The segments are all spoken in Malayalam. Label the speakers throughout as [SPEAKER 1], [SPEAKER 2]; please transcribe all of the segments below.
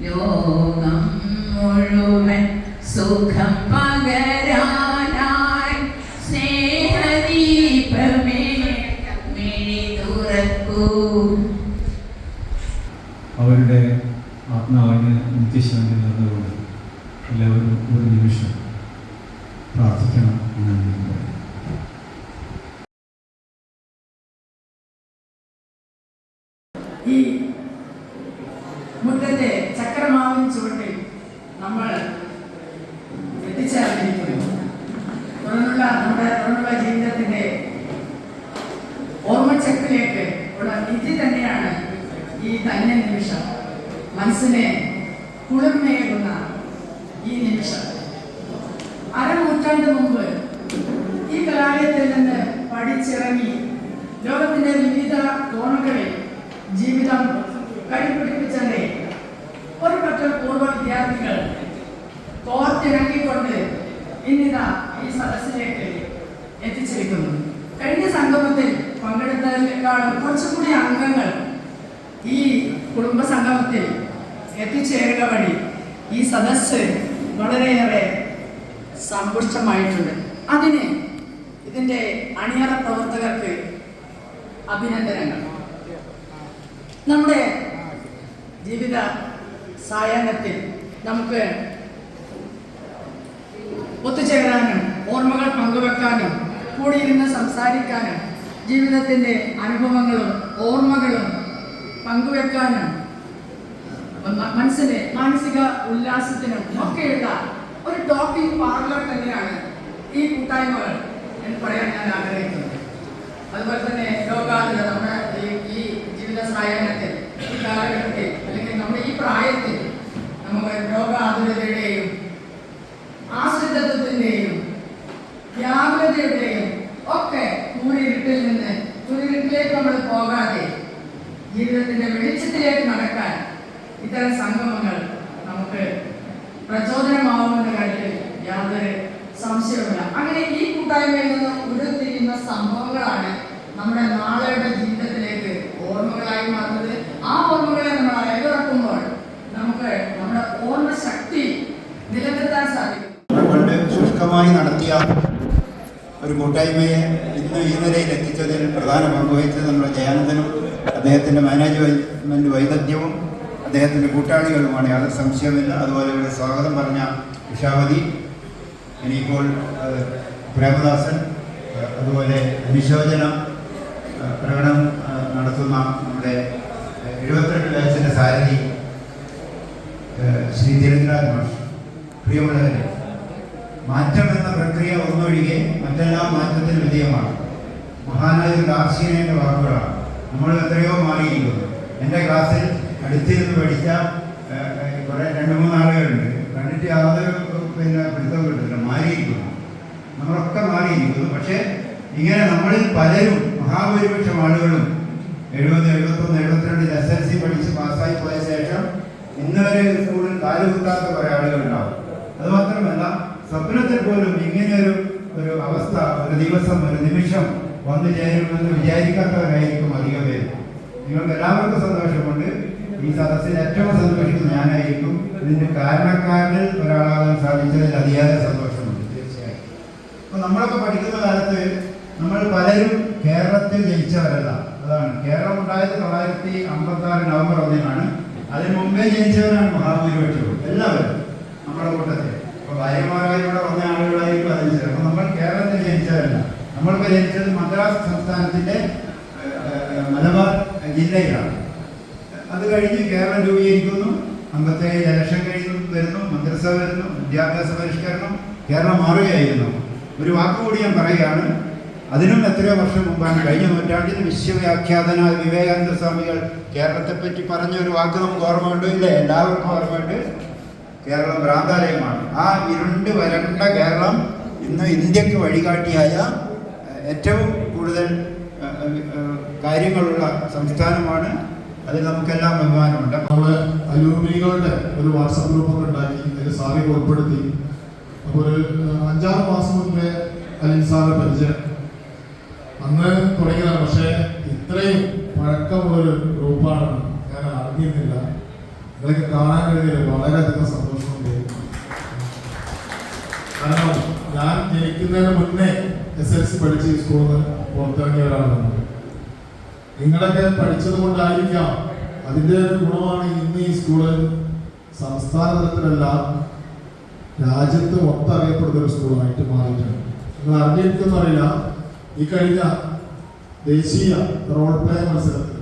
[SPEAKER 1] ലോകം മുഴുവൻ സുഖം പകരാനായി സ്നേഹദീപമേ മിഴി തുറക്കൂ.
[SPEAKER 2] അവരുടെ ആത്മാവിന് നിത്യശാന്തി നേർന്നുകൊണ്ട് എല്ലാവരും ഒരു നിമിഷം പ്രാർത്ഥിക്കണം എന്നാണ് ഞാൻ പറയുന്നത്.
[SPEAKER 3] ഈ മുറ്റത്തെ ചക്രമാവിൻ ചുവട്ടിൽ നമ്മൾ എത്തിച്ചേർന്നിരിക്കുന്നു. തുടർന്നുള്ള ജീവിതത്തിന്റെ ഓർമ്മച്ചക്കിലേക്ക് ഉള്ള നിധി തന്നെയാണ് ഈ ധന്യ നിമിഷം. മനസ്സിനെ കുളിർമയേകുന്ന ഈ നിമിഷം. അരനൂറ്റാണ്ട് മുമ്പ് ഈ കലാലയത്തിൽ നിന്ന് പഠിച്ചിറങ്ങി ലോകത്തിന്റെ വിവിധ കോണുകളിൽ ജീവിതം കൈപിടിപ്പിച്ചതേ ഒരു പറ്റം പൂർവ്വ വിദ്യാർത്ഥികൾ കോർത്തിണക്കിക്കൊണ്ട് ഇന്നിതാ ഈ സദസ്സിലേക്ക് എത്തിച്ചിരിക്കുന്നു. കഴിഞ്ഞ സംഗമത്തിൽ പങ്കെടുത്തതിനേക്കാളും കുറച്ചുകൂടി അംഗങ്ങൾ ഈ കുടുംബ സംഗമത്തിൽ എത്തിച്ചേരുക വഴി ഈ സദസ്സ് വളരെയേറെ സമ്പുഷ്ടമായിട്ടുണ്ട്. അതിന് ഇതിൻ്റെ അണിയറ പ്രവർത്തകർക്ക് അഭിനന്ദനങ്ങൾ. നമ്മുടെ ജീവിത സായാഹ്നത്തിൽ നമുക്ക് ഒത്തുചേരാനും ഓർമ്മകൾ പങ്കുവെക്കാനും കൂടിയിരുന്ന് സംസാരിക്കാനും ജീവിതത്തിൻ്റെ അനുഭവങ്ങളും ഓർമ്മകളും പങ്കുവെക്കാനും മനസ്സിന് മാനസിക ഉല്ലാസത്തിനും ഒക്കെയുള്ള ഒരു ടോക്കിംഗ് പാർലർ തന്നെയാണ് ഈ കൂട്ടായ്മകൾ എന്ന് പറയാൻ ഞാൻ ആഗ്രഹിക്കുന്നത്. അതുപോലെ തന്നെ രോഗാതുര നമ്മുടെ ഈ ജീവിത സായാഹ്നത്തിൽ ഈ കാലഘട്ടത്തിൽ അല്ലെങ്കിൽ നമ്മുടെ ഈ പ്രായത്തിൽ നമുക്ക് രോഗാതുരതയുടെയും ആശ്രിതത്വത്തിൻ്റെയും വ്യാകുലതയുടെയും ഒക്കെ കൂരിരുട്ടിലേക്ക് നമ്മൾ പോകാതെ ജീവിതത്തിന്റെ വെളിച്ചത്തിലേക്ക് നടക്കാൻ ഇത്തരം സംഗമങ്ങൾ നമുക്ക് പ്രചോദനമാവുമെന്ന കാര്യത്തിൽ യാതൊരു സംശയവുമില്ല. അങ്ങനെ ഈ കൂട്ടായ്മയിൽ നിന്ന് ഉരുത്തിരിയുന്ന സംഭവങ്ങളാണ് നമ്മുടെ നാളെയുടെ ജീവിതത്തിലേക്ക് ഓർമ്മകളായി മാറുന്നത്. ആ ഓർമ്മകളെ നമ്മൾ അയവിറക്കുമ്പോൾ നമുക്ക് നമ്മുടെ ഓർമ്മ ശക്തി നിലനിർത്താൻ സാധിക്കും.
[SPEAKER 4] പണ്ട് ശുഷ്കമായി നടത്തിയ ഒരു കൂട്ടായ്മയെ ഇന്ന് ഈ നിലയിൽ എത്തിച്ചതിൽ പ്രധാന പങ്കുവഹിച്ചത് നമ്മുടെ ജയാനന്ദനും അദ്ദേഹത്തിൻ്റെ മാനേജ്മെൻറ്റ് വൈദഗ്ധ്യവും അദ്ദേഹത്തിൻ്റെ കൂട്ടാളികളുമാണ്, യാതൊരു സംശയമില്ല. അതുപോലെ ഇവിടെ സ്വാഗതം പറഞ്ഞ ഉഷാവതി, ഇനിയിപ്പോൾ പ്രേമദാസൻ, അതുപോലെ അനുശോചന പ്രകടനം നടത്തുന്ന നമ്മുടെ 72 ബാച്ചിൻ്റെ സാരഥി ശ്രീ ധീരഞ്ജരാജ് മാഷ്. പ്രിയമുള്ളവരെ, മാറ്റം എന്ന പ്രക്രിയ ഒന്നൊഴികെ മറ്റെല്ലാം മാറ്റത്തിന് വിധേയമാണ്. മഹാനായ ദാർശനികന്റെ വാക്കുകളാണ്. നമ്മൾ എത്രയോ മാറിയിരിക്കുന്നു. എൻ്റെ ക്ലാസ്സിൽ അടുത്തിരുന്ന് പഠിച്ച കുറേ 2-3 ആളുകളുണ്ട്. കണ്ടിട്ട് യാതൊരു പിടുത്തം കിട്ടുന്നില്ല. മാറിയിരിക്കുന്നു, നമ്മളൊക്കെ മാറിയിരിക്കുന്നു. പക്ഷേ ഇങ്ങനെ നമ്മളിൽ പലരും, മഹാഭൂരിപക്ഷം ആളുകളും 70, 71, 72 SLC പഠിച്ച് പാസ്സായി പോയ ശേഷം ഇന്നുവരെ സ്കൂളിൽ കാലുകുത്താത്ത കുറേ ആളുകളുണ്ടാവും. അതുമാത്രമല്ല, സ്വപ്നത്തിൽ പോലും ഇങ്ങനെയൊരു അവസ്ഥ, ഒരു ദിവസം, ഒരു നിമിഷം വന്നു ചേരുമെന്ന് വിചാരിക്കാത്തവരായിരിക്കും അധികം പേര്. നിങ്ങൾക്ക് എല്ലാവർക്കും സന്തോഷമുണ്ട്. ഈ സദസ്സിൽ ഏറ്റവും സന്തോഷിക്കുന്നത് ഞാനായിരിക്കും. ഇതിൻ്റെ കാരണക്കാരിൽ ഒരാളാകാൻ സാധിച്ചതിൽ അതിയായ സന്തോഷമുണ്ട്, തീർച്ചയായും. അപ്പോൾ നമ്മളൊക്കെ പഠിക്കുന്ന കാലത്ത് നമ്മൾ പലരും കേരളത്തിൽ ജനിച്ചവരല്ല. അതാണ്, കേരളം ഉണ്ടായത് 1956 നവംബർ 1-നാണ്. അതിന് മുമ്പേ ജനിച്ചവരാണ് മഹാഭൂരിപക്ഷവും എല്ലാവരും നമ്മുടെ കൂട്ടത്തിൽ. അപ്പോൾ ഭാര്യമാരായി ഇവിടെ വന്ന ആളുകളായിരിക്കും അതിന് ശേഷം. അപ്പോൾ നമ്മൾ കേരളത്തിൽ ജനിച്ചവരല്ല. നമ്മൾക്ക് ജനിച്ചത് മദ്രാസ് സംസ്ഥാനത്തിൻ്റെ മലബാർ ജില്ലയിലാണ്. അത് കഴിഞ്ഞ് കേരളം രൂപീകരിക്കുന്നു. 57 ഇലക്ഷൻ വരുന്നു, മന്ത്രിസഭ വരുന്നു, വിദ്യാഭ്യാസ പരിഷ്കരണം, കേരളം മാറുകയായിരുന്നു. ഒരു വാക്കുകൂടി ഞാൻ പറയുകയാണ്. അതിനും എത്രയോ വർഷം മുമ്പാണ്, കഴിഞ്ഞ നൂറ്റാണ്ടിൽ വിശ്വവ്യാഖ്യാതനായ വിവേകാനന്ദ സ്വാമികൾ കേരളത്തെപ്പറ്റി പറഞ്ഞൊരു വാക്ക് നമുക്ക് ഓർമ്മയുണ്ട്, ഇല്ലേ? എല്ലാവർക്കും ഓർമ്മയുണ്ട്. കേരളം ഭ്രാന്താലയമാണ്. ആ ഇരുണ്ട് വരണ്ട കേരളം ഇന്ന് ഇന്ത്യക്ക് വഴികാട്ടിയായ ഏറ്റവും കൂടുതൽ കാര്യങ്ങളുള്ള സംസ്ഥാനമാണ്. അതിൽ നമുക്കെല്ലാം ബഹുമാനമുണ്ട്.
[SPEAKER 5] നമ്മൾ അലൂമിനികളുടെ ഒരു വാട്സപ്പ് ഗ്രൂപ്പൊക്കെ ഉണ്ടാക്കി അതിൽ സാറിനെ ഉൾപ്പെടുത്തി. അപ്പോൾ ഒരു 5-6 മാസം മുൻപേ അലിൻ സാറിനെ പരിചയം അന്ന് തുടങ്ങിയതാണ്. പക്ഷേ ഇത്രയും പഴക്കമുള്ളൊരു ഗ്രൂപ്പാണെന്ന് ഞാൻ അറിഞ്ഞിരുന്നില്ല. നിങ്ങളൊക്കെ കാണാൻ കഴിഞ്ഞാൽ വളരെയധികം സന്തോഷമുണ്ട്. കാരണം ഞാൻ ജനിക്കുന്നതിന് മുന്നേ SLC പഠിച്ച് ഈ സ്കൂളിൽ നിന്ന് പുറത്തിറങ്ങിയ ഒരാളാണ്. നിങ്ങളൊക്കെ പഠിച്ചത് കൊണ്ടായിരിക്കാം അതിൻ്റെ ഒരു ഗുണമാണ് ഇന്ന് ഈ സ്കൂള് സംസ്ഥാന തലത്തിലല്ല രാജ്യത്ത് മൊത്തം അറിയപ്പെടുന്ന ഒരു സ്കൂളായിട്ട് മാറിയിട്ടുണ്ട്. നിങ്ങൾ അറിഞ്ഞിരിക്കുന്നറിയില്ല, ഈ കഴിഞ്ഞ ദേശീയ റോൾ പ്ലേ മത്സരത്തിൽ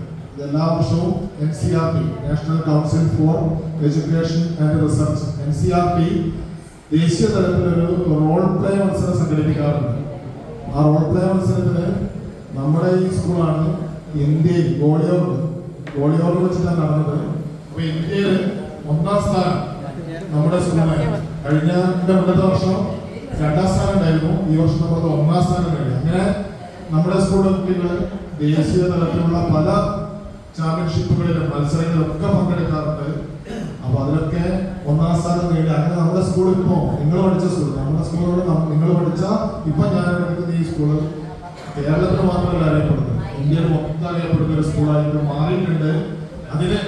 [SPEAKER 5] എല്ലാ വർഷവും NCRP national council for education and research NCRP ദേശീയ തലത്തിലൊരു റോൾ പ്ലേ മത്സരം സംഘടിപ്പിക്കാറുണ്ട്. ആ റോൾ പ്ലേ മത്സരത്തിന് നമ്മുടെ ഈ സ്കൂളാണ് ഇന്ത്യയിൽ ഗോളിയോർ വെച്ചിട്ടാണ് നടന്നത്. അപ്പൊ ഇന്ത്യയിൽ 1ാം സ്ഥാനം നമ്മുടെ സ്കൂളിന്. കഴിഞ്ഞ മുന്നത്തെ വർഷം 2ാം സ്ഥാനം ഉണ്ടായിരുന്നു, ഈ വർഷം നമ്മൾ 1ാം സ്ഥാനം നേടി. അങ്ങനെ നമ്മുടെ സ്കൂളിലെ കുട്ടികൾ ദേശീയ തലത്തിലുള്ള പല ചാമ്പ്യൻഷിപ്പുകളിലും മത്സരങ്ങളിലൊക്കെ പങ്കെടുക്കാറുണ്ട്. അപ്പൊ അതിലൊക്കെ 1ാം സ്ഥാനം നേടി. അങ്ങനെ നമ്മുടെ സ്കൂൾ ഇപ്പോ നിങ്ങൾ പഠിച്ച സ്കൂൾ, നമ്മുടെ സ്കൂളോട് നിങ്ങൾ പഠിച്ച ഇപ്പൊ ഞാൻ പഠിക്കുന്ന ഈ സ്കൂള് കേരളത്തിൽ മാത്രമല്ല അറിയപ്പെടുന്നത്, ഇന്ത്യയിൽ മൊത്തം അറിയപ്പെടുന്ന ഒരു സ്കൂളായിട്ട് മാറിയിട്ടുണ്ട്. അതിന്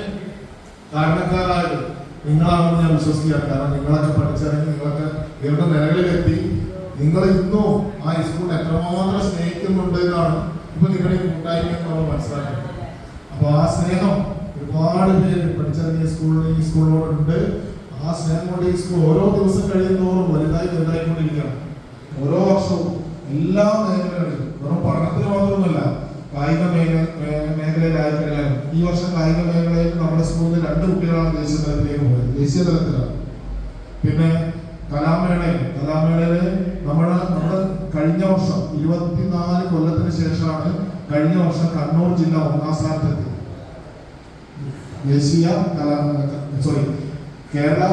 [SPEAKER 5] കാരണക്കാരായത് നിങ്ങളാണെന്ന് ഞാൻ വിശ്വസിക്കുകയാണ്. കാരണം നിങ്ങളൊക്കെ പഠിച്ചിറങ്ങി നിങ്ങളൊക്കെ ഉയർന്ന നിലകളിലെത്തി. നിങ്ങൾ ഇന്നും ആ സ്കൂളിനെ എത്രമാത്രം സ്നേഹിക്കുന്നുണ്ട് എന്നാണ് ഇപ്പൊ നിങ്ങളുടെ ഈ കൂട്ടായ്മ നമ്മൾ മനസ്സിലാക്കുന്നത്. അപ്പൊ ആ സ്നേഹം ഒരുപാട് പേര് പഠിച്ചിറങ്ങിയ ഈ സ്കൂളിനോടുണ്ട്. ആ സ്നേഹം കൊണ്ട് ഈ സ്കൂൾ ഓരോ ദിവസം കഴിയുന്നതോറും വലുതായിക്കൊണ്ടിരിക്കുകയാണ്. ഓരോ വർഷവും എല്ലാ മേഖലകളിലും, വെറും പഠനത്തിന് മാത്രമൊന്നുമല്ല, കായിക മേഖലയിലായി കഴിഞ്ഞാലും ഈ വർഷം കായിക മേഖലയിൽ നമ്മുടെ സ്കൂളിൽ നിന്ന് 2 കുട്ടികളാണ് ദേശീയ തലത്തിലേക്ക് പോയത്. ദേശീയ തലത്തിലാണ്. പിന്നെ കലാമേളയില് നമ്മുടെ കഴിഞ്ഞ വർഷം 24 കൊല്ലത്തിന് ശേഷമാണ് കഴിഞ്ഞ വർഷം കണ്ണൂർ ജില്ല 1ാം സ്ഥാനത്തെത്തി. കേരള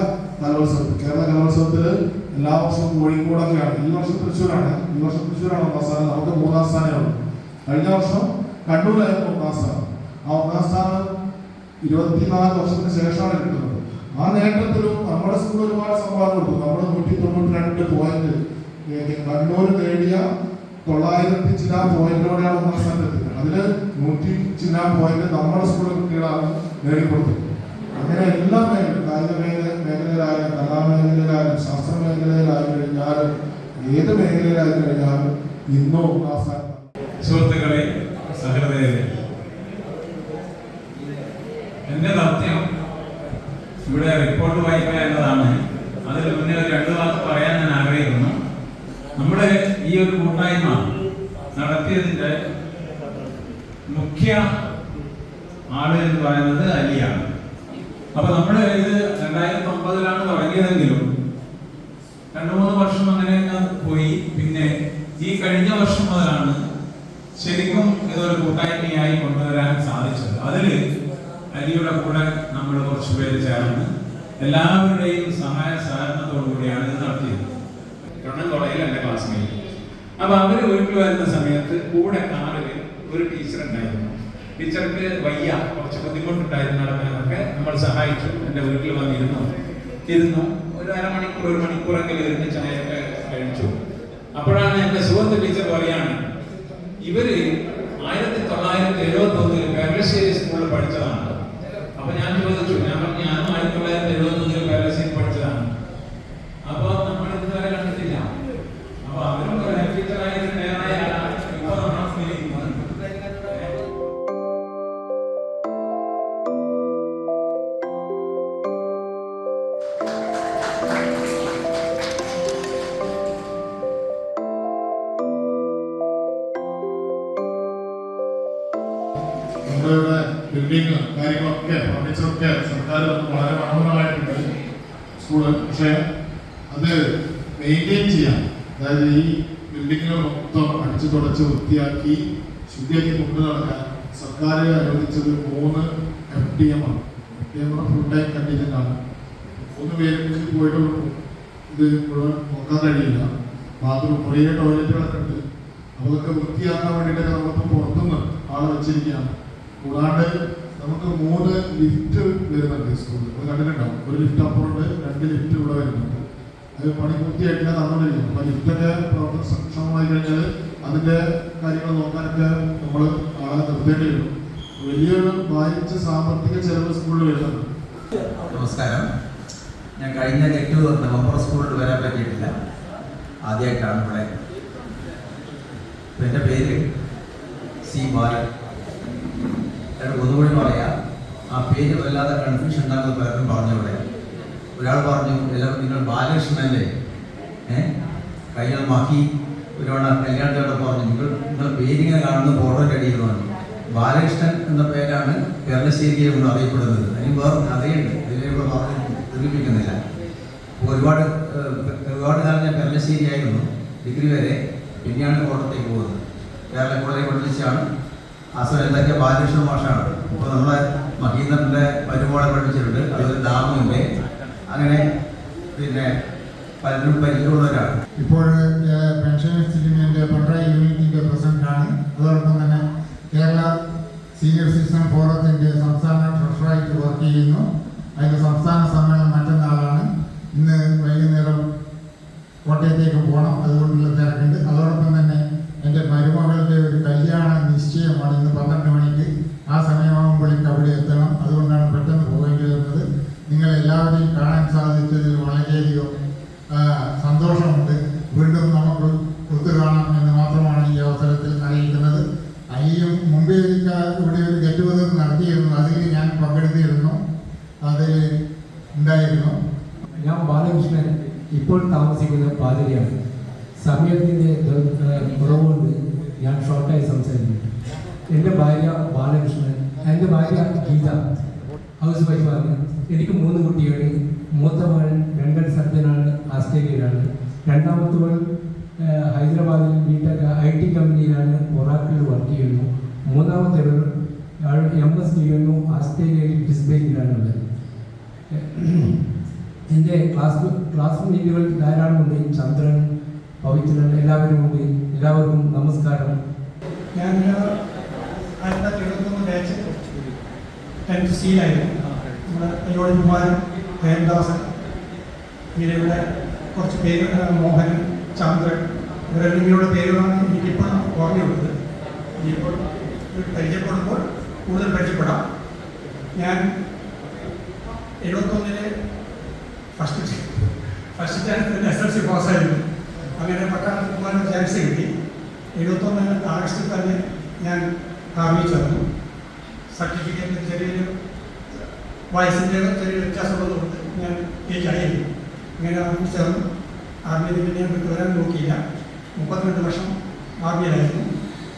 [SPEAKER 5] കലോത്സവത്തില് എല്ലാ വർഷവും കോഴിക്കോടൊക്കെയാണ്. ഈ വർഷം തൃശ്ശൂരാണ് 1ാം സ്ഥാനം. നമുക്ക് 3ാം സ്ഥാനമാണ്. കഴിഞ്ഞ വർഷം കണ്ണൂരായിരുന്നു 1ാം സ്ഥാനം. ആ 1ാം സ്ഥാനം 24 വർഷത്തിന് ശേഷമാണ് കിട്ടുന്നത്. ആ നേട്ടത്തിലും നമ്മുടെ സ്കൂൾ ഒരുപാട് സംഭാവന കൊടുത്തു. നമ്മൾ 192 പോയിന്റ് കണ്ണൂർ നേടിയ 900 ചില പോയിന്റോടെയാണ് 1ാം സ്ഥാനത്തെത്തിയത്. അതില് 100 ചില പോയിന്റ് നമ്മുടെ സ്കൂളിലെ കുട്ടികളാണ് നേടിക്കൊടുത്തത്. അങ്ങനെ എല്ലാ കായിക മേഖലയിലായാലും കലാമേഖലയിലായാലും ശാസ്ത്ര മേഖലയിലായി കഴിഞ്ഞാലും ഏത് മേഖലയിലായി കഴിഞ്ഞാലും ഇന്നും 1ാം സ്ഥാനം.
[SPEAKER 2] സുഹൃത്തുക്കളെ, സഹൃദയരെ, എന്റെ ദൗത്യം ഇവിടെ റിപ്പോർട്ട് വായിക്കുക എന്നതാണ്. അതിൽ മുന്നേ 2 വാക്ക് പറയാൻ ഞാൻ ആഗ്രഹിക്കുന്നു. നമ്മുടെ ഈ ഒരു കൂട്ടായ്മ നടത്തിയതിന്റെ മുഖ്യ ആള് എന്ന് പറയുന്നത് അലിയാണ്. അപ്പൊ നമ്മൾ ഇത് 2009 തുടങ്ങിയതെങ്കിലും 2-3 വർഷം അങ്ങനെ പോയി. പിന്നെ ഈ കഴിഞ്ഞ വർഷം മുതലാണ് ശരിക്കും ഇതൊരു കൂട്ടായ്മയായി കൊണ്ടുവരാൻ സാധിച്ചത്. അതില് അലിയുടെ കൂടെ നമ്മൾ കുറച്ച് പേര് ചേർന്ന് എല്ലാവരുടെയും സഹായ സഹകരണത്തോടു കൂടിയാണ് ഇത് നടത്തിയത്. കണ്ണൻകോളയിൽ എൻ്റെ ക്ലാസ്മേറ്റ്. അപ്പൊ അവര് വീട്ടിൽ വരുന്ന സമയത്ത് കൂടെ കാറില് ഒരു ടീച്ചർ ഉണ്ടായിരുന്നു. ടീച്ചർക്ക് വയ്യ, കുറച്ച് ബുദ്ധിമുട്ടുണ്ടായിരുന്നു നടക്കാനൊക്കെ. നമ്മൾ സഹായിച്ചു. എൻ്റെ വീട്ടിൽ വന്നിരുന്നു. ഒരു അരമണിക്കൂർ 1 മണിക്കൂറെങ്കിലും ഇരുന്ന് ചായയൊക്കെ കഴിച്ചു. അപ്പോഴാണ് എൻ്റെ സുഹൃത്ത് ടീച്ചർ പറയാണ്, ഇവര് 1971 പെരളശ്ശേരി സ്കൂളിൽ പഠിച്ചതാണ്. അപ്പൊ ഞാൻ ചോദിച്ചു, ഞാനും 1971 പെരളശ്ശേരി പഠിച്ചതാണ്. അപ്പൊ നമ്മൾ ഇതുവരെ കണ്ടിട്ടില്ല. അപ്പൊ അവരും ടീച്ചറായിട്ട് നേരായ ഇപ്പൊ നമ്മൾ സ്നേഹിക്കുന്നത്.
[SPEAKER 5] നമ്മളുടെ ബിൽഡിങ് കാര്യങ്ങളൊക്കെ ഫർണിച്ചറൊക്കെ സർക്കാർ വളരെ മനോഹരമായിട്ടുണ്ട് സ്കൂള്. പക്ഷെ അത് മെയിൻറ്റെയിൻ ചെയ്യാം. അതായത് ഈ ബിൽഡിങ്ങുകൾ മൊത്തം അടിച്ചു തുടച്ച് വൃത്തിയാക്കി ശുദ്ധിയാക്കി കൊണ്ടു നടക്കാൻ സർക്കാർ അനുവദിച്ചത് 3 FTM ആണ്. FTM ഫുൾ ടൈം കണ്ടീജൻ്റ് ആണ്. 3 പേർക്ക് പോയിട്ടുള്ളൂ. ഇത് മുഴുവൻ നോക്കാൻ കഴിയില്ല. ബാത്റൂം കുറേ ടോയ്ലറ്റുകളൊക്കെ ഉണ്ട്. അതൊക്കെ വൃത്തിയാക്കാൻ വേണ്ടിയിട്ടൊക്കെ നമ്മളിപ്പോൾ പുറത്തുനിന്ന് ആളെ വെച്ചിരിക്കുകയാണ്. കൂടാണ്ട് നമുക്ക് 3 ലിഫ്റ്റ് വരുന്നുണ്ട് സ്കൂളിൽ. അത് കണ്ടിട്ടുണ്ടാവും. ഒരു ലിഫ്റ്റ് അപ്പുറമുണ്ട്, 2 ലിഫ്റ്റ് ഇവിടെ വരുന്നുണ്ട്. അത് പണി പൂർത്തിയായിട്ടില്ല, നടന്നുകൊണ്ടിരിക്കും. അപ്പോൾ ലിഫ്റ്റൊക്കെ പ്രവർത്തന സക്ഷമമായി കഴിഞ്ഞാൽ അതിൻ്റെ കാര്യങ്ങൾ നോക്കാനൊക്കെ നമ്മൾ ആളെ നിർത്തേണ്ടി വരും. വലിയൊരു ഭാരിച്ച സാമ്പത്തിക ചെലവ് സ്കൂളിൽ വരുന്നുണ്ട്.
[SPEAKER 6] നമസ്കാരം. ഞാൻ കഴിഞ്ഞ നവംബർ സ്കൂളിൽ വരാൻ പറ്റിയിട്ടില്ല. ആദ്യമായിട്ടാണ് ഇവിടെ. എൻ്റെ പേര് സി ബാലൻ. ഒന്നുകൂടി പറയാം, ആ പേര് വല്ലാതെ കൺഫ്യൂഷൻ ഉണ്ടാകുന്ന പലരും പറഞ്ഞു. ഇവിടെ ഒരാൾ പറഞ്ഞു, എല്ലാവരും നിങ്ങൾ ബാലകൃഷ്ണനല്ലേ? കഴിഞ്ഞ മഹി ഒരാൾ കല്യാണത്തോടെ പറഞ്ഞു, നിങ്ങൾ പേരിങ്ങനെ കാണുന്ന ഫോട്ടോൻ്റെ അടിയിൽ പറഞ്ഞു. ബാലകൃഷ്ണൻ എന്ന പേരാണ് പെർളശ്ശേരിയെ കൊണ്ട് അറിയപ്പെടുന്നത്. അതിന് വേറെ കഥയുണ്ട്, ഇതിലൂടെ പറഞ്ഞ് ദീർഘിപ്പിക്കുന്നില്ല. ഒരുപാട് കാലം ഞാൻ പെർളശ്ശേരി ആയിരുന്നു, ഡിഗ്രി വരെ. പിന്നെയാണ് കോട്ടയത്തേക്ക് പോകുന്നത്. കേരള കോളേജിൽ പഠിപ്പിച്ചാണ്. ആ സമയം എന്തൊക്കെ ബാലകൃഷ്ണ മാഷാണ്. ഇപ്പോൾ നമ്മളെ മഹീന്ദ്രൻ്റെ മരുമോളെ പഠിപ്പിച്ചിട്ടുണ്ട്. അതൊരു ഡാമുണ്ട്. അങ്ങനെ പിന്നെ പലരും പരിചയമുള്ളവരാണ്.
[SPEAKER 7] ഇപ്പോൾ പെൻഷനേഴ്സ് യൂണിയൻ്റെ പിണറായി യൂണിറ്റിൻ്റെ പ്രസിഡന്റാണ്. അതോടൊപ്പം തന്നെ കേരള സീനിയർ സിറ്റിസൺ ഫോറത്തിൻ്റെ സംസ്ഥാന ട്രഷറായിട്ട് വർക്ക് ചെയ്യുന്നു. അതിൻ്റെ സംസ്ഥാന സമ്മേളനം മറ്റന്നാളാണ്. ഇന്ന് വൈകുന്നേരം കോട്ടയത്തേക്ക് പോകണം, അതുകൊണ്ടുള്ള തിരക്കുണ്ട്. അതോടൊപ്പം തന്നെ എൻ്റെ മരുമകളുടെ ഒരു കല്യാണ നിശ്ചയമാണ് ഇന്ന് 12 മണിക്ക്. ആ സമയമാകുമ്പോഴേക്ക് അവിടെ എത്തണം. അതുകൊണ്ടാണ് പെട്ടെന്ന് പോകേണ്ടി വരുന്നത്. നിങ്ങളെല്ലാവരെയും കാണാൻ സാധിച്ചതിൽ വളരെയധികം സന്തോഷമുണ്ട്. വീണ്ടും നമുക്ക് ഒത്തുകാണാം എന്ന് മാത്രമാണ് ഈ അവസരത്തിൽ അറിയിക്കുന്നത്. അതിലും മുമ്പേ ഇവിടെ ഒരു ഗെറ്റ് ടുഗദർ നടത്തിയിരുന്നു. അതിൽ ഞാൻ പങ്കെടുത്തിരുന്നു, അതിൽ ഉണ്ടായിരുന്നു.
[SPEAKER 8] ഞാൻ ബാലകൃഷ്ണൻ, ഇപ്പോൾ താമസിക്കുന്ന പാതിരിയാണ്. സമയത്തിൻ്റെ കുറവുകൊണ്ട് ഞാൻ ഷോർട്ടായി സംസാരിക്കുന്നു. എൻ്റെ ഭാര്യ ബാലകൃഷ്ണൻ, എൻ്റെ ഭാര്യ ഗീത ഹൗസ് വൈഫാണ്. എനിക്ക് 3 കുട്ടികൾ. മൂത്ത മകൻ ഡെന്റൽ സർജനാണ്, ആസ്ട്രേലിയയിലാണ്. രണ്ടാമത്തവൾ ഹൈദരാബാദിൽ ബിടെക് IT കമ്പനിയിലാണ്, ഒറാക്കിൽ വർക്ക് ചെയ്യുന്നു. മൂന്നാമത്തവൾ MS ചെയ്യുന്നു, ആസ്ട്രേലിയയിൽ ബ്രിസ്ബെയിനിലാണുള്ളത്. എൻ്റെ ക്ലാസ്മേറ്റുകൾ ധാരാളമുണ്ട്. ചന്ദ്രൻ, പവിത്രൻ, എല്ലാവരും ഉണ്ട്. എല്ലാവർക്കും നമസ്കാരം.
[SPEAKER 9] ഞാൻ 1973 ബാച്ച് 10th സിയിലായിരുന്നു. നമ്മുടെ അയ്യോടി കുമാരൻ, ഹേമദാസൻ, ഇങ്ങനെയുള്ള കുറച്ച് പേര്, മോഹനൻ, ചന്ദ്രൻ, ഇവരുടെ പേരുകളാണ് എനിക്കിപ്പോൾ ഓർമ്മയുള്ളത്. ഇനിയിപ്പോൾ പരിചയപ്പെടുമ്പോൾ കൂടുതൽ പരിചയപ്പെടാം. ഞാൻ 71 ഫസ്റ്റ് ചാൻസ് SLC പാസ്സായിരുന്നു. അങ്ങനെ പട്ടാളത്തിൽ പോകാൻ ചാൻസ് കിട്ടി. 71 ആഗസ്റ്റിൽ തന്നെ ഞാൻ ആർമി ചേർന്നു. സർട്ടിഫിക്കറ്റിൽ ചെറിയൊരു വയസ്സിൻ്റെ ചെറിയ വ്യത്യാസമുള്ളതുകൊണ്ട് ഞാൻ കഴിയുന്നു. അങ്ങനെ ആർമി ചേർന്നു. ആർമിയിൽ പിന്നെ ഞാൻ വരാൻ നോക്കിയില്ല. 32 വർഷം ആർമിയിലായിരുന്നു.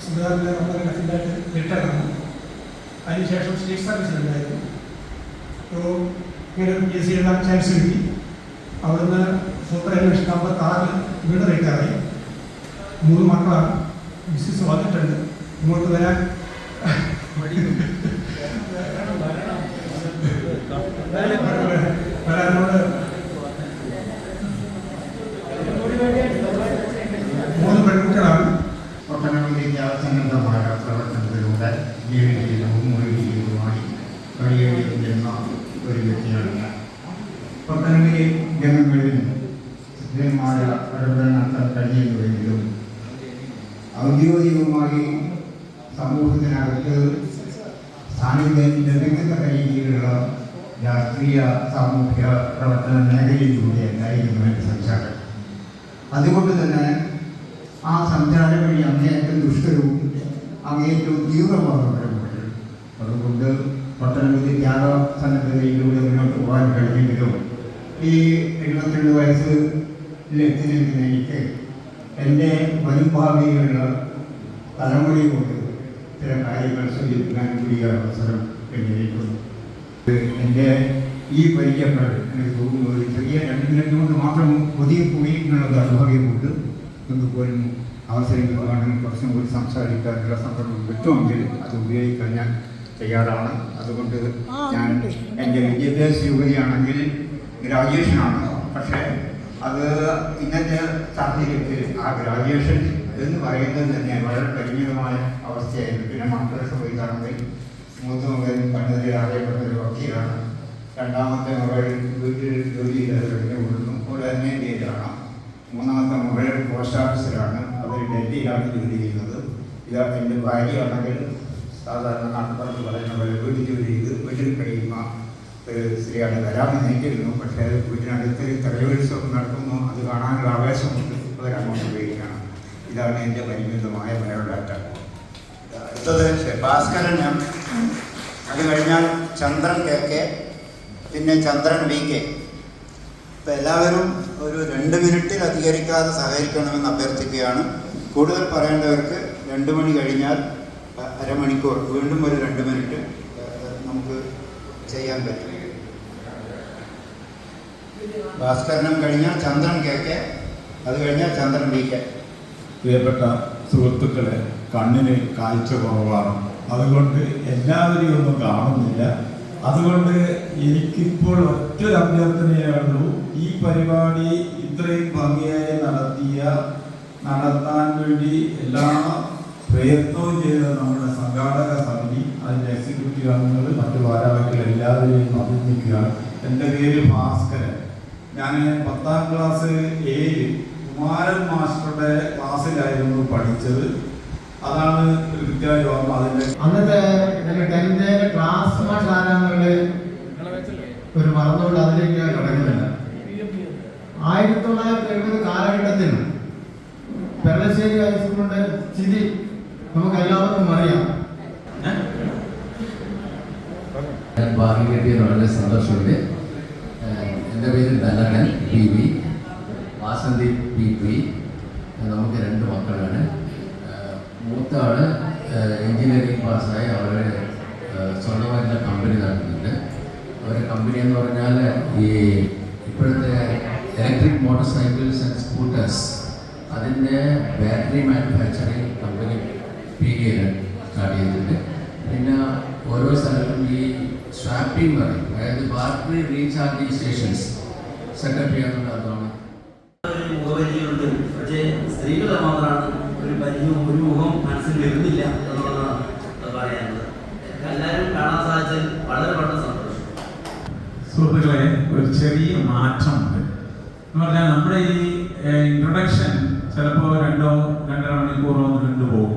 [SPEAKER 9] സുധാകരൻ്റെ ലഫിലായിട്ട് റിട്ടയറാണ്. അതിനുശേഷം സ്റ്റേറ്റ് സർവീസിലുണ്ടായിരുന്നു. അപ്പോൾ ഇങ്ങനെ PSC എഴുതാൻ ചാൻസ് കിട്ടി. അവിടുന്ന് സൂപ്പർഅന്വേഷണം 56 വീട് റിട്ടയറായി. 3 മക്കളാണ്. ബിസിനസ് വന്നിട്ടുണ്ട്. ഇങ്ങോട്ട് വരാനോട് മൂന്ന് പെൺകുട്ടികളാണ്.
[SPEAKER 4] ഒട്ടനവധി ത്യാഗസന്നദ്ധമായ പ്രവർത്തനത്തിലൂടെ ജീവിതവും മൊഴിയുമായി കഴിയേണ്ടിയിരുന്ന ഒരു വ്യക്തിയാണ് ഞാൻ. ഒട്ടനവധി ജനങ്ങളിൽ കൃത്യമായ ഇടപെടൽ നടത്താൻ കഴിയുന്നുവെങ്കിലും ഔദ്യോഗികമായി സമൂഹത്തിനകത്ത് സാന്നിധ്യം ലഭിക്കുന്ന രീതിയിലുള്ള രാഷ്ട്രീയ സാമൂഹ്യ പ്രവർത്തന മേഖലയിലൂടെ ഉണ്ടായിരുന്നു എൻ്റെ സഞ്ചാരം. അതുകൊണ്ട് തന്നെ ആ സഞ്ചാരം വഴി അങ്ങേയറ്റം ദുഷ്ടവും അങ്ങേയറ്റവും തീവ്രമാകുന്നവരുമുണ്ട്. അതുകൊണ്ട് ഒട്ടനവധി ത്യാഗസന്നദ്ധതയിലൂടെ മുന്നോട്ട് പോകാൻ കഴിഞ്ഞെങ്കിലും ഈ 72 വയസ്സിലെത്തി നിൽക്കുന്ന എനിക്ക് എൻ്റെ വരും ഭാവിയിലുള്ള തലമുറയോട് ചില കാര്യങ്ങൾ സൂചിപ്പിക്കാൻ കൂടിയ അവസരം എന്നിരിക്കുന്നു. എൻ്റെ ഈ പരിചയപ്പെടൽ എനിക്ക് തോന്നുന്നു ഒരു ചെറിയ 2 മിനിറ്റ് കൊണ്ട് മാത്രം ഒതുങ്ങി പോയി എന്നുള്ളത് അനുഭവമുണ്ട്. എന്നുപോലും അവസരം കിട്ടുകയാണെങ്കിൽ കുറച്ചും കൂടി സംസാരിക്കാനുള്ള സന്ദർഭം കിട്ടുമെങ്കിൽ അത് ഉപയോഗിക്കാൻ ഞാൻ തയ്യാറാണ്. അതുകൊണ്ട് ഞാൻ എൻ്റെ വിദ്യാഭ്യാസ യോഗ്യതയാണെങ്കിൽ ഗ്രാജുവേഷനാണ്. പക്ഷേ അത് ഇന്നത്തെ സാഹചര്യത്തിൽ ആ ഗ്രാജുവേഷൻ എന്ന് പറയുന്നത് തന്നെ വളരെ പരിമിതമായ അവസ്ഥയായിരുന്നു. പിന്നെ മക്കളെ സംബന്ധിച്ചാണെങ്കിൽ മൂത്ത മകൻ കണ്ണൂരിൽ അറിയപ്പെട്ട ഒരു വക്കീലാണ്. രണ്ടാമത്തെ മകൾ വീട്ടിൽ ജോലി ചെയ്ത് കഴിഞ്ഞു കൊടുക്കുന്നു, അവിടെ തന്നെ ഇന്ത്യയിലാണ്. മൂന്നാമത്തെ മകൾ പോസ്റ്റ് ഓഫീസിലാണ്, അവർ ഡൽഹിയിലാണ് ജോലി ചെയ്യുന്നത്. ഇത് എൻ്റെ ഭാര്യയാണെങ്കിൽ സാധാരണ നാട്ടുകാർക്ക് പറയുന്ന പോലെ വീട്ടിൽ ജോലി ചെയ്ത് വീട്ടിൽ കഴിയുന്ന ഒരു സ്ത്രീയാണ്. വരാമെന്ന് എനിക്കിരുന്നു, പക്ഷേ വീട്ടിനടുത്ത് തെളിവുത്സവം നടക്കുന്നു, അത് കാണാനുള്ള ആവേശമുണ്ട്, അവരങ്ങോട്ട് ഉപയോഗിക്കണം. ഇതാണ് എൻ്റെ പരിമിതമായ ബയോഡാറ്റ. അടുത്തത് ഭാസ്കരൻ എം, അത് കഴിഞ്ഞാൽ ചന്ദ്രൻ KK, പിന്നെ ചന്ദ്രൻ VK. ഇപ്പം എല്ലാവരും ഒരു 2 മിനിറ്റിൽ അധികരിക്കാതെ സഹകരിക്കണമെന്ന് അഭ്യർത്ഥിക്കുകയാണ്. കൂടുതൽ പറയേണ്ടവർക്ക് 2 മണി കഴിഞ്ഞാൽ അരമണിക്കൂർ വീണ്ടും ഒരു 2 മിനിറ്റ് നമുക്ക് ചെയ്യാൻ പറ്റും. ഭാസ്കരനം കഴിഞ്ഞാൽ ചന്ദ്രൻ KK, അത് കഴിഞ്ഞാൽ ചന്ദ്രൻ VK.
[SPEAKER 10] പ്രിയപ്പെട്ട സുഹൃത്തുക്കളെ, കണ്ണിന് കാഴ്ച കുറവാണ്, അതുകൊണ്ട് എല്ലാവരെയും ഒന്നും കാണുന്നില്ല. അതുകൊണ്ട് എനിക്കിപ്പോൾ ഒറ്റൊരു അഭ്യർത്ഥനയേ ഉള്ളൂ. ഈ പരിപാടി ഇത്രയും ഭംഗിയായി നടത്താൻ വേണ്ടി എല്ലാ പ്രയത്നവും ചെയ്ത നമ്മുടെ സംഘാടക സമിതി, അതിൻ്റെ എക്സിക്യൂട്ടീവ് അംഗങ്ങൾ, മറ്റു ഭാരവാഹികൾ എല്ലാവരെയും അഭിനന്ദിക്കുകയാണ്. എൻ്റെ പേര് ഭാസ്കരൻ. ഞാൻ 10ാം ക്ലാസ് A കുമാരൻ മാസ്റ്ററുടെ ക്ലാസ്സിലായിരുന്നു പഠിച്ചത്. അതാണ് കൃത്യമായി ഓർമ്മ. അതിൻ്റെ
[SPEAKER 7] അന്നത്തെ 10th ക്ലാസ് മാഷ് ആരാന്നുള്ള ഒരു മറന്നുകൊണ്ട് അതിലേക്ക് ഞാൻ കടക്കുന്നില്ല. 1970 കാലഘട്ടത്തിൽ പെരളശ്ശേരി ഹൈസ്കൂളിന്റെ സ്ഥിതി നമുക്ക് എല്ലാവർക്കും അറിയാം.
[SPEAKER 6] ഞാൻ ഭാഗ്യം കിട്ടിയത് വളരെ സന്തോഷമുണ്ട്. എൻ്റെ പേര് ധനകൻ PV, വാസന്തി PP. നമുക്ക് 2 മക്കളാണ്. മൂത്ത ആള് എൻജിനീയറിംഗ് പാസ്സായി അവരുടെ സ്വന്തമായിട്ടുള്ള കമ്പനി നടത്തുന്നുണ്ട്. അവരുടെ കമ്പനി എന്ന് പറഞ്ഞാൽ ഈ ഇപ്പോഴത്തെ electric motor cycles and scooters, അതിൻ്റെ ബാറ്ററി മാനുഫാക്ചറിങ് കമ്പനി PDയിൽ സ്റ്റാർട്ട് ചെയ്തിട്ടുണ്ട്. പിന്നെ ഓരോ സ്ഥലത്തും ഈ സ്വാപ്പിംഗ് പറയും, അതായത് ബാറ്ററി റീചാർജിങ് സ്റ്റേഷൻസ് സെറ്റപ്പ് ചെയ്യാനുള്ള അതാണ്.
[SPEAKER 11] മുഖപരിചയമുണ്ട്, പക്ഷേ സ്ത്രീകൾ മാത്രമാണ് ഒരു മുഖം മനസ്സിൽ വരുന്നില്ല എന്നുള്ളതാണ് പറയാനുള്ളത്. എല്ലാവരും കാണാൻ സാധിച്ചാൽ വളരെ വളരെ സന്തോഷം.
[SPEAKER 2] സുഹൃത്തുക്കളെ, ഒരു ചെറിയ മാറ്റമുണ്ട് എന്ന് പറഞ്ഞാൽ നമ്മുടെ ഈ ഇൻട്രൊഡക്ഷൻ ചിലപ്പോൾ 2-2.5 മണിക്കൂറോ നീണ്ടുപോകും.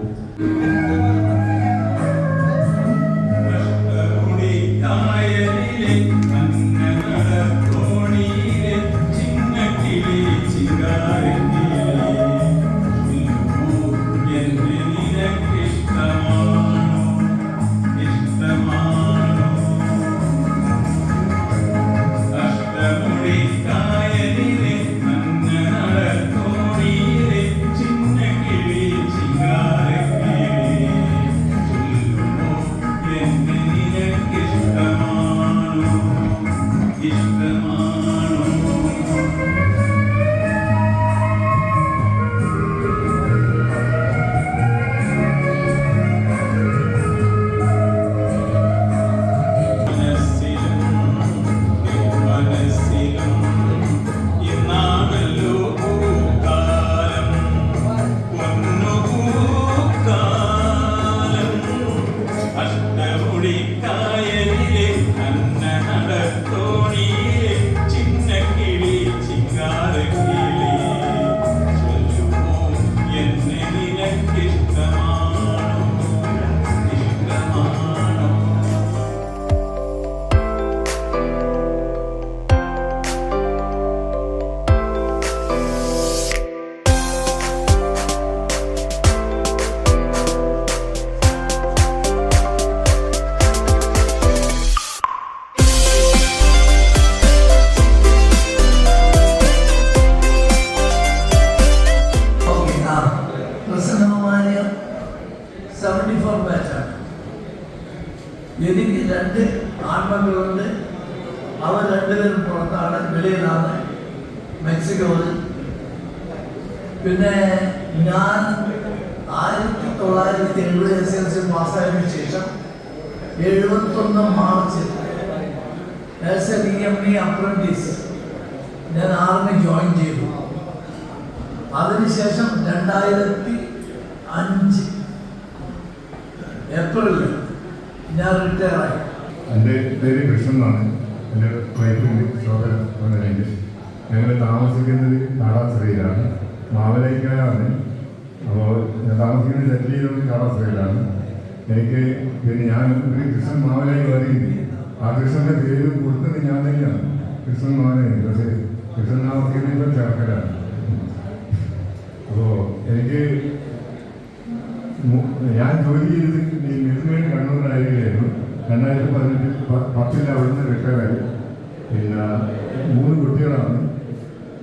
[SPEAKER 11] എനിക്ക് 2 ആൺമക്കളുണ്ട്. അവർ 2 പേരും പുറത്താണ്, വെളിയിലാണ്, മെക്സിക്കോയിൽ. പിന്നെ ഞാൻ 1970 SLC പാസ്സായതിനു ശേഷം 71 March as A DME apprentice ഞാൻ ആർമി ജോയിൻ ചെയ്തു. അതിനുശേഷം 2005 ഏപ്രിലിൽ ഞാൻ റിട്ടയർ ആയി.
[SPEAKER 5] എൻ്റെ പേര് കൃഷ്ണൻ എന്നാണ്. എൻ്റെ വൈഫിൻ്റെ ശോഭന. ഞങ്ങൾ താമസിക്കുന്നത് കാടാശ്രയിലാണ്, മാവലൈക്കാരാണ്. അപ്പോൾ ഞാൻ താമസിക്കുന്നത് സെറ്റിൽ ചെയ്തത് കാടാശ്രയിലാണ്. എനിക്ക് പിന്നെ ഞാൻ ഒരു കൃഷ്ണൻ മാവലായി പറയുന്നത് ആ കൃഷ്ണൻ്റെ പേര് കൊടുത്തത് ഞാൻ തന്നെയാണ്, കൃഷ്ണൻ മാവലായി. പക്ഷേ കൃഷ്ണൻ താമസിക്കുന്നത് ചേർക്കലാണ്. അപ്പോൾ എനിക്ക് ഞാൻ ജോലി ചെയ്തത് ഈ മിൽമേഡ് കണ്ണൂരിലായിരിക്കും. 2010 അവിടുന്ന് റിട്ടയറായി. പിന്നെ 3 കുട്ടികളാണ്.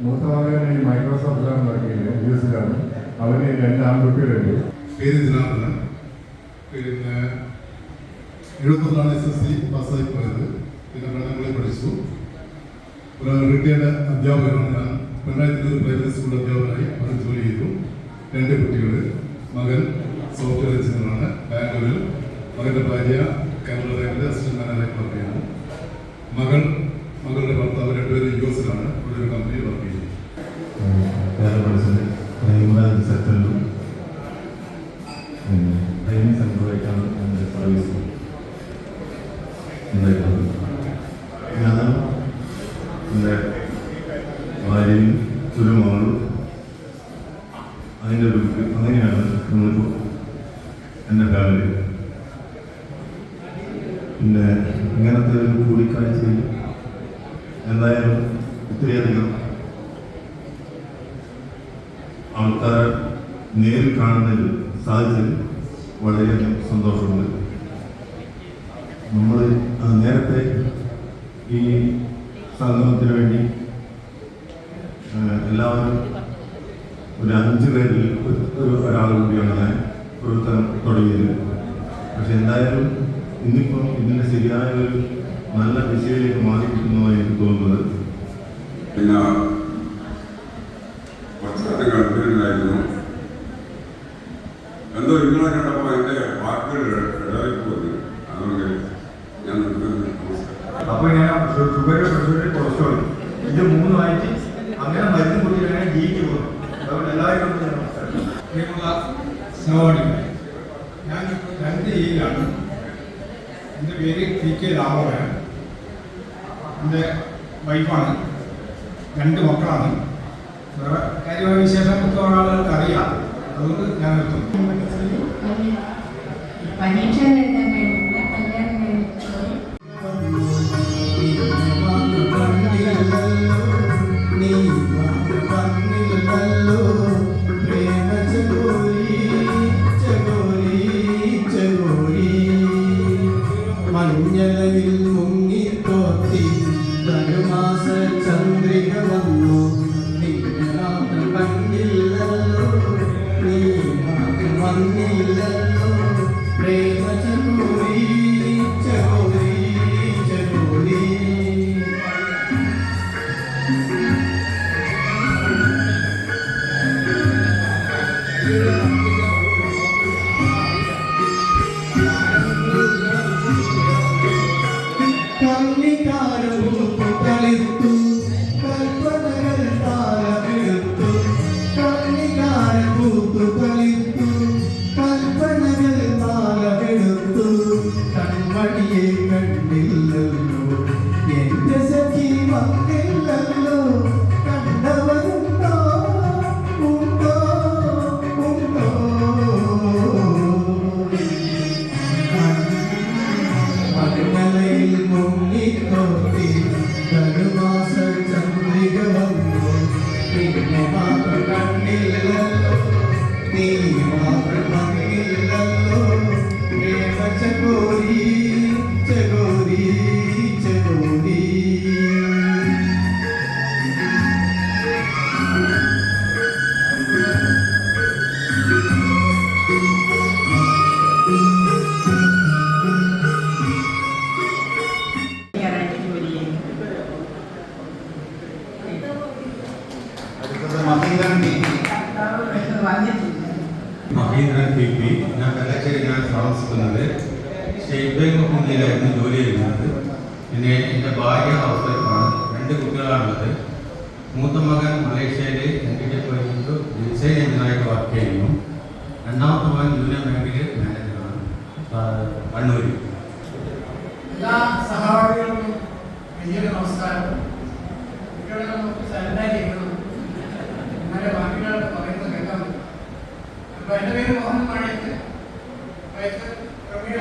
[SPEAKER 5] മൂത്ത മകൻ ഈ മൈക്രോസോഫ്റ്റിലാണ് വർക്ക് ചെയ്യുന്നത്, US-ലാണ്. അവന് 2 ആൺകുട്ടികളുണ്ട്.
[SPEAKER 12] പേര് ജനാർദ്ദനൻ. പിന്നെ 71 SSC പാസ്സായി പോയത്. പിന്നെ പഠനങ്ങളിൽ പഠിച്ചു. ഒരു റിട്ടയർഡ് അധ്യാപകനാണ് ഞാൻ. പിണറായിത്തിൽ ഒരു പ്രൈവറ്റ് സ്കൂൾ അധ്യാപകനായി അവിടെ ജോലി ചെയ്തു. 2 കുട്ടികൾ. മകൻ സോഫ്റ്റ്വെയർ എഞ്ചിനീയറാണ് ബാംഗ്ലൂരിൽ. മകൻ്റെ ഭാര്യ കേരള റെയിൽവേ അസിസ്റ്റന്റ് മാനേജറായി വർക്ക് ചെയ്യുന്നു. മകളുടെ ഭർത്താവ് 2 പേരും US-ലാണ്. ഇവിടെ ഒരു കമ്പനിയിൽ വർക്ക് ചെയ്യുന്നു.
[SPEAKER 10] കേരള പഠിച്ചത് സെറ്റലും ട്രെയിനിങ് സെൻ്ററായിട്ടാണ് എൻ്റെ സർവീസ് ഉണ്ടായിട്ടുള്ളത്. ഞാനും എൻ്റെ ഭാര്യയും ഒരു മകളും അതിൻ്റെ ഒരു അങ്ങനെയാണ് നമ്മളിപ്പോൾ എൻ്റെ ഫാമിലി. പിന്നെ ഇങ്ങനത്തെ ഒരു കൂടിക്കാഴ്ചയിൽ എന്തായാലും ഇത്രയധികം ആൾക്കാരെ നേരിൽ കാണുന്നതിൽ സാധിച്ചതിൽ വളരെയധികം സന്തോഷമുണ്ട്. നമ്മൾ നേരത്തെ ഈ സംഗമത്തിന് വേണ്ടി എല്ലാവരും ഒരു 5 പേരിൽ ഒരാൾ കൂടിയാണ് ഞാൻ പ്രവർത്തനം തുടങ്ങിയത്. പക്ഷെ എന്തായാലും ഇന്നിപ്പം ഇതിൻ്റെ ശരിയായ ഒരു നല്ല ദിശയിലേക്ക് മാറിക്കിട്ടുന്നതായി എനിക്ക് തോന്നുന്നത്.
[SPEAKER 13] പിന്നെ കുറച്ചത് ഗൾഫിലുണ്ടായിരുന്നു. എന്തോ നിങ്ങളെ കണ്ടപ്പോൾ എൻ്റെ വാക്കുകൾ ഇടറിപ്പോയി. അതുകൊണ്ട് ഞാൻ നമസ്കാരം.
[SPEAKER 4] അപ്പോൾ ഞാൻ ഷുഗർ, പ്രഷർ, കൊളസ്ട്രോൾ ഇത് 3 ആയിട്ട് അങ്ങനെ മരുന്ന് കുടിക്കുകയാണെങ്കിൽ ജീവിക്ക് പോകും. അതുകൊണ്ട് എല്ലാവരും
[SPEAKER 9] ഞാൻ 2 ഏരിയയിലാണ്. എൻ്റെ പേര് PK രാമോഹൻ. എൻ്റെ വൈഫാണ്. 2 മക്കളാണ്. വേറെ കാര്യമായ വിശേഷം മൊത്തം ആളുകൾക്ക് അറിയാം. അതുകൊണ്ട് ഞാൻ നിർത്തുന്നു.
[SPEAKER 1] പരീക്ഷ എഴുതാൻ കഴിഞ്ഞില്ല, കല്യാണം കഴിഞ്ഞിട്ടുള്ളൂ.
[SPEAKER 11] മഞ്ഞളവിൽ മുങ്ങിത്തോത്തി ധനുമാസ ചന്ദ്രിക വന്നു. നിന്നെ മാത്രം കണ്ടില്ലല്ലോ, നീ മാത്രം വന്നില്ലല്ലോ. പ്രേമ ചകോരി ചകോരി ചകോരി. കളിത്തു കൽപ്പനകൾ താരമെടുത്തു. കണ്ണികാരൻ പൂത്തു കളിത്തു കൽപ്പനകൾ താരമെടുത്തു. കൺമണിയെ കണ്ടില്ലല്ലോ, എന്റെ സഖി വന്നില്ലല്ലോ. കണ്ടവരുണ്ടോ ഉണ്ടോ ഉണ്ടോ. മരുമലയിൽ മുങ്ങിത്തോട്ടി ധനുമാസ ചന്ദ്രിക വന്നു. പിന്നെ മാത്രം കണ്ടില്ലല്ലോ, നീ മാത്രം വന്നില്ലല്ലോ. പ്രേമ ചകോരി ചകോരി ചകോരി.
[SPEAKER 4] മഹീന്ദ്രൻ
[SPEAKER 3] വന്നിട്ട്
[SPEAKER 14] മഹീന്ദ്രൻ PP. ഞാൻ കല്ലശ്ശേരിയിലാണ് താമസിക്കുന്നത്. സ്റ്റേറ്റ് ബാങ്ക് ഓഫ് ഇന്ത്യയിലായിരുന്നു ജോലി ചെയ്യുന്നത്. പിന്നെ എൻ്റെ ഭാര്യ ഹൗസ് വൈഫാണ്. 2 കുട്ടികളാണുള്ളത്. മൂത്ത മകൻ മലേഷ്യയിൽ NTT പോയിട്ട് ഡിസൈൻ എഞ്ചിനീയറായിട്ട് വർക്ക് ചെയ്യുന്നു. രണ്ടാമത്തെ മകൻ യൂണിയൻ ബാങ്കിൽ മാനേജറാണ് കണ്ണൂരിൽ.
[SPEAKER 3] എല്ലാ സഹപാഠികൾക്കും വലിയൊരു നമസ്കാരം. കുട്ടികളെ നമുക്ക് സൈലൻ്റായി ഇരിക്കണം, എന്നാലേ ബാക്കികളൊക്കെ പറയുന്നത് കേൾക്കാൻ പറ്റും. അപ്പോൾ എൻ്റെ പേര് മോഹൻ മാണിക്ക്, വയസ്സ് പ്രമീള,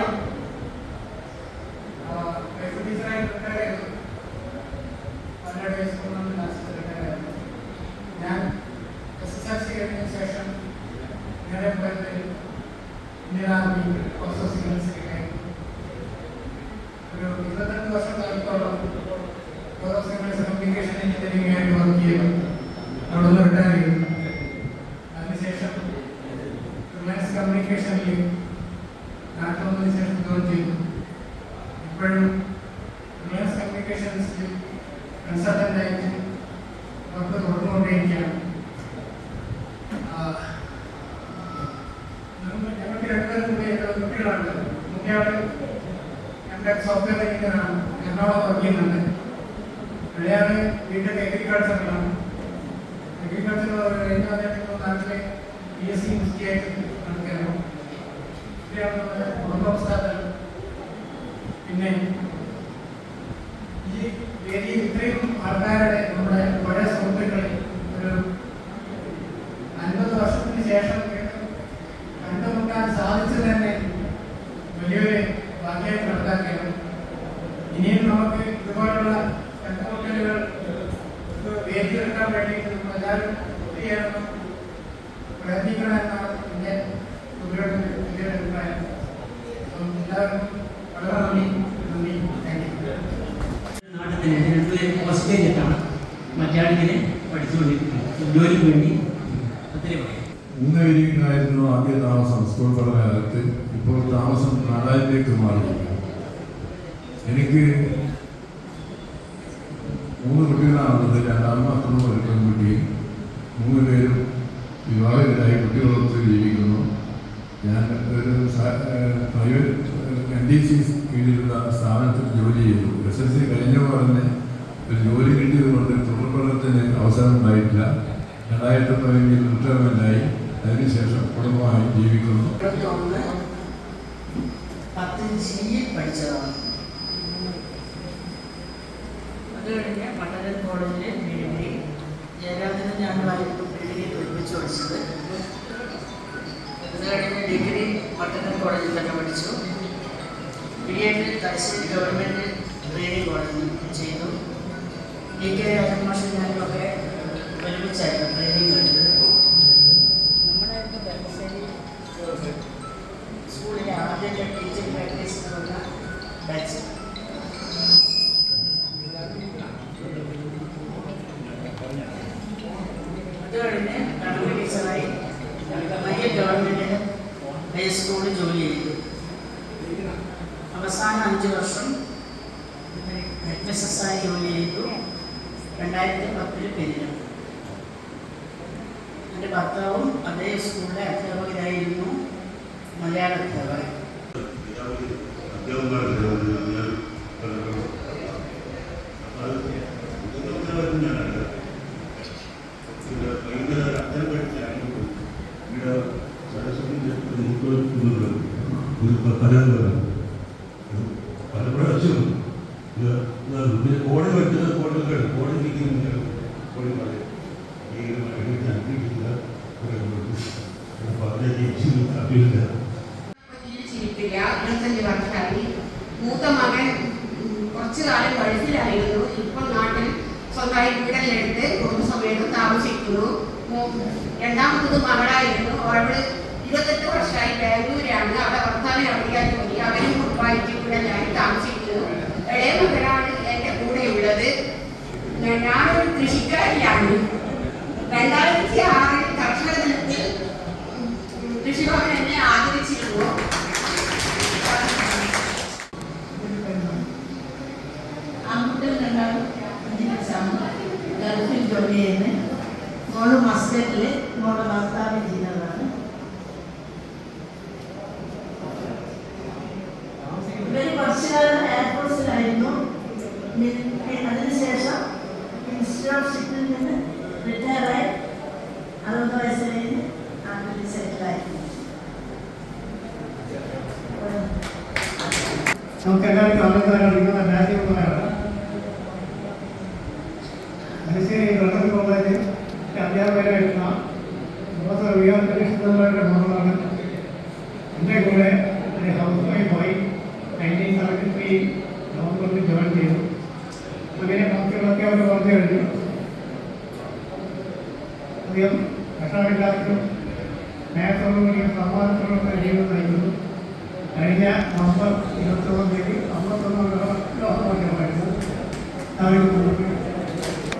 [SPEAKER 3] വയസ്സ് ടീച്ചറായിട്ട് റിട്ടയർ ചെയ്തു. 12 വയസ്സ് കൊണ്ടാണ് ക്ലാസ്സിൽ റിട്ടയർ ആയത്. ഞാൻ SSLC കഴിഞ്ഞതിന് ശേഷം നേരെ പോയത് ഇന്ത്യൻ ആർമി ഓഫ് സിഗ്നൽസിലേക്കായിരുന്നു. ഒരു 22 വർഷം കാലത്തോളം ഓരോ സിഗ്നൽസ് കമ്മ്യൂണിക്കേഷൻ എഞ്ചിനീയറിംഗ് ആയിട്ട് വർക്ക് ചെയ്തു. അവിടെ നിന്ന് റിട്ടയർ ചെയ്തു. അതിനുശേഷം റിലയൻസ് കമ്മ്യൂണിക്കേഷനിൽ നാട്ടിൽ വന്നതിന് ശേഷം ജോയിൻ ചെയ്തു. ഇപ്പോഴും റിലയൻസ് കമ്മ്യൂണിക്കേഷൻസിൽ കൺസൾട്ടൻ്റായിട്ട് വർക്ക് തുടർന്നുകൊണ്ടിരിക്കുകയാണ്. ഞങ്ങൾക്ക് 2 പേരും കൂടി കുട്ടികളാണ്. മുഖ്യയാൾ എൻ്റെ സോഫ്റ്റ്വെയർ എഞ്ചിനീയറാണ്, എറണാകുളം വർക്ക് ചെയ്യുന്നുണ്ട്. ഇളയാൾ വീട്ടിൽ അഗ്രികൾച്ചറിലാണ്. അഗ്രികൾച്ചർ കഴിഞ്ഞ വന്നിട്ട് നാട്ടിലെ BSc ഹിസ്റ്ററിയായിട്ട് നടക്കുകയാണ്. ഇത്രയാണ് നമ്മുടെ കുടുംബപശ്ചാത്തലം. പിന്നെ ഈ വേദിയിൽ ഇത്രയും ആൾക്കാരുടെ നമ്മുടെ പഴയ സുഹൃത്തുക്കളെ ഒരു 50 വർഷത്തിന് ശേഷം കണ്ടുമുട്ടാൻ സാധിച്ചത് തന്നെ വലിയൊരു ഭാഗ്യമായിട്ട് കണക്കാക്കുകയാണ്. ഇനിയും നമുക്ക് ഇതുപോലുള്ള കണ്ടുമുട്ടലുകൾ വേദിയെടുക്കാൻ വേണ്ടിയിട്ട് നമ്മൾ എല്ലാവരും ചെയ്യണം, പ്രയത്നിക്കണം എന്നാണ് എൻ്റെ വലിയൊരു അഭിപ്രായം. എല്ലാവർക്കും വളരെ നന്ദി.
[SPEAKER 15] നാട്ടിൽ തന്നെ 2 പേരും ഓസ്ട്രേലിയയിലാണ്, മറ്റാളിങ്ങനെ പഠിച്ചുകൊണ്ടിരിക്കുന്നത് ജോലിക്ക് വേണ്ടി. ഒത്തിരി പറയാം.
[SPEAKER 12] 3 പേരുണ്ടായിരുന്നു ആദ്യ താമസം സ്കൂൾ പഠനകാലത്ത്. ഇപ്പോൾ താമസം നാടായിലേക്ക് മാറിയിരിക്കുന്നു. എനിക്ക് 3 കുട്ടികളാണുള്ളത്. 2 മക്കളും ഒരു പെൺകുട്ടിയും. 3 പേരും വിവാഹിതരായി കുട്ടികളൊത്ത് ജീവിക്കുന്നു. ഞാൻ ഒരു പ്രൈവറ്റ് NDC കീഴിലുള്ള സ്ഥാപനത്തിൽ ജോലി ചെയ്തു. SSLC കഴിഞ്ഞ ഉടനെ ഒരു ജോലി കിട്ടിയത് കൊണ്ട് തുടർ പഠനത്തിന് അവസരം ഉണ്ടായിട്ടില്ല. 2015 റിട്ടയർമെൻ്റായി. അതിനുശേഷം കുടുംബമായി ജീവിക്കുന്നു.
[SPEAKER 16] 10 പഠിച്ചതാണ്. അത് കഴിഞ്ഞ് പട്ടണം കോളേജിലെ ഡിഗ്രി, ജയരാജനും ഞാനുമായിരുന്നു ഡിഗ്രി ഒരുമിച്ച് പഠിച്ചത്. അത് കഴിഞ്ഞ് ഡിഗ്രി പട്ടണം കോളേജിൽ തന്നെ പഠിച്ചു. BEd തലശ്ശേരി ഗവൺമെൻറ് ട്രെയിനിങ് കോളേജിൽ ചെയ്തു. DK രാജമാഷ് ഞാനുമൊക്കെ ഒരുമിച്ചായിരുന്നു ട്രെയിനിങ് എടുത്തത്. നമ്മുടെ തലശ്ശേരി സ്കൂളിലെ ആദ്യത്തെ ടീച്ചിങ് പ്രാക്ടീസ് എന്ന് പറഞ്ഞ ബാച്ച്. അത് കഴിഞ്ഞ് കണ്ണൂർ ടീച്ചറായി മയ്യ ഗവൺമെൻറ് ഹൈസ്കൂളിൽ ജോലി ചെയ്തു. അവസാന 5 വർഷം HSS ആയി ജോലി ചെയ്തു. 2010 പിരിഞ്ഞു. എൻ്റെ ഭർത്താവും അതേ സ്കൂളിലെ അധ്യാപകരായിരുന്നു, മലയാള അധ്യാപകൻ.
[SPEAKER 17] പല പ്രാവശ്യം കോടി വെച്ചത് കോടി
[SPEAKER 18] ജീവിച്ചിരിപ്പില്ല. 25 വർഷമായി. മൂത്ത മകൻ കുറച്ചു കാലം ഗൾഫിലായിരുന്നു. ഇപ്പോൾ നാട്ടിൽ സ്വന്തമായി വീടെടുത്ത് കുടുംബസമേതം താമസിക്കുന്നു. രണ്ടാമത്തത് മകളായിരുന്നു. അവള് 28 വർഷമായി ബാംഗ്ലൂരാണ്. അവിടെ ഭർത്താവിനെ പഠിക്കാൻ ജോലി. അവരും കുടുംബമായിട്ട് വീടെല്ലായി താമസിക്കുന്നു. ഇളയ മകനാണ് എൻ്റെ കൂടെയുള്ളത്. ഞാനൊരു കൃഷിക്കാരിയാണ്. 2006 കർഷക ദിനത്തിൽ കൃഷിഭവൻ എന്നെ ആദരിച്ചിരുന്നു.
[SPEAKER 16] ആൺകുട്ടികൾ 5 വർഷമാണ് ഗൾഫിൽ ജോലി ചെയ്യുന്നത്. മോള് മസ്കറ്റിൽ, മോള് ഭർത്താവ് ചെയ്യുന്നതാണ്. മിനിസ്റ്റർഷിപ്പിൽ നിന്ന് റിട്ടയറായി 60 വയസ്സ് കഴിഞ്ഞ് നാട്ടിൽ സെറ്റിലായി.
[SPEAKER 9] നമുക്ക് എല്ലാവർക്കും അറിയുന്ന രാജ്യമാണ് മനുഷ്യരെ ഗവൺമെന്റ് കോളേജിൽ അധ്യാപകരായിരുന്ന പ്രൊഫസർ വി ആർ കൃഷ്ണന്റെ മകളാണ്. എൻ്റെ കൂടെ ഒരു ഹൗസ് വൈഫായി 1973 നവംബറിൽ ജോയിൻ ചെയ്തു. അങ്ങനെ ബാക്കിയുള്ളതൊക്കെ അവർ പറഞ്ഞു കഴിഞ്ഞു. അധികം കഷ്ടമില്ലാത്തതും സ്നേഹത്തോടുകൂടിയ സമാധാനത്തോടുള്ള ജീവിതം നയിക്കുന്നു. കഴിഞ്ഞ നവംബർ 21 അമ്പത്തൊന്നായിരുന്നു.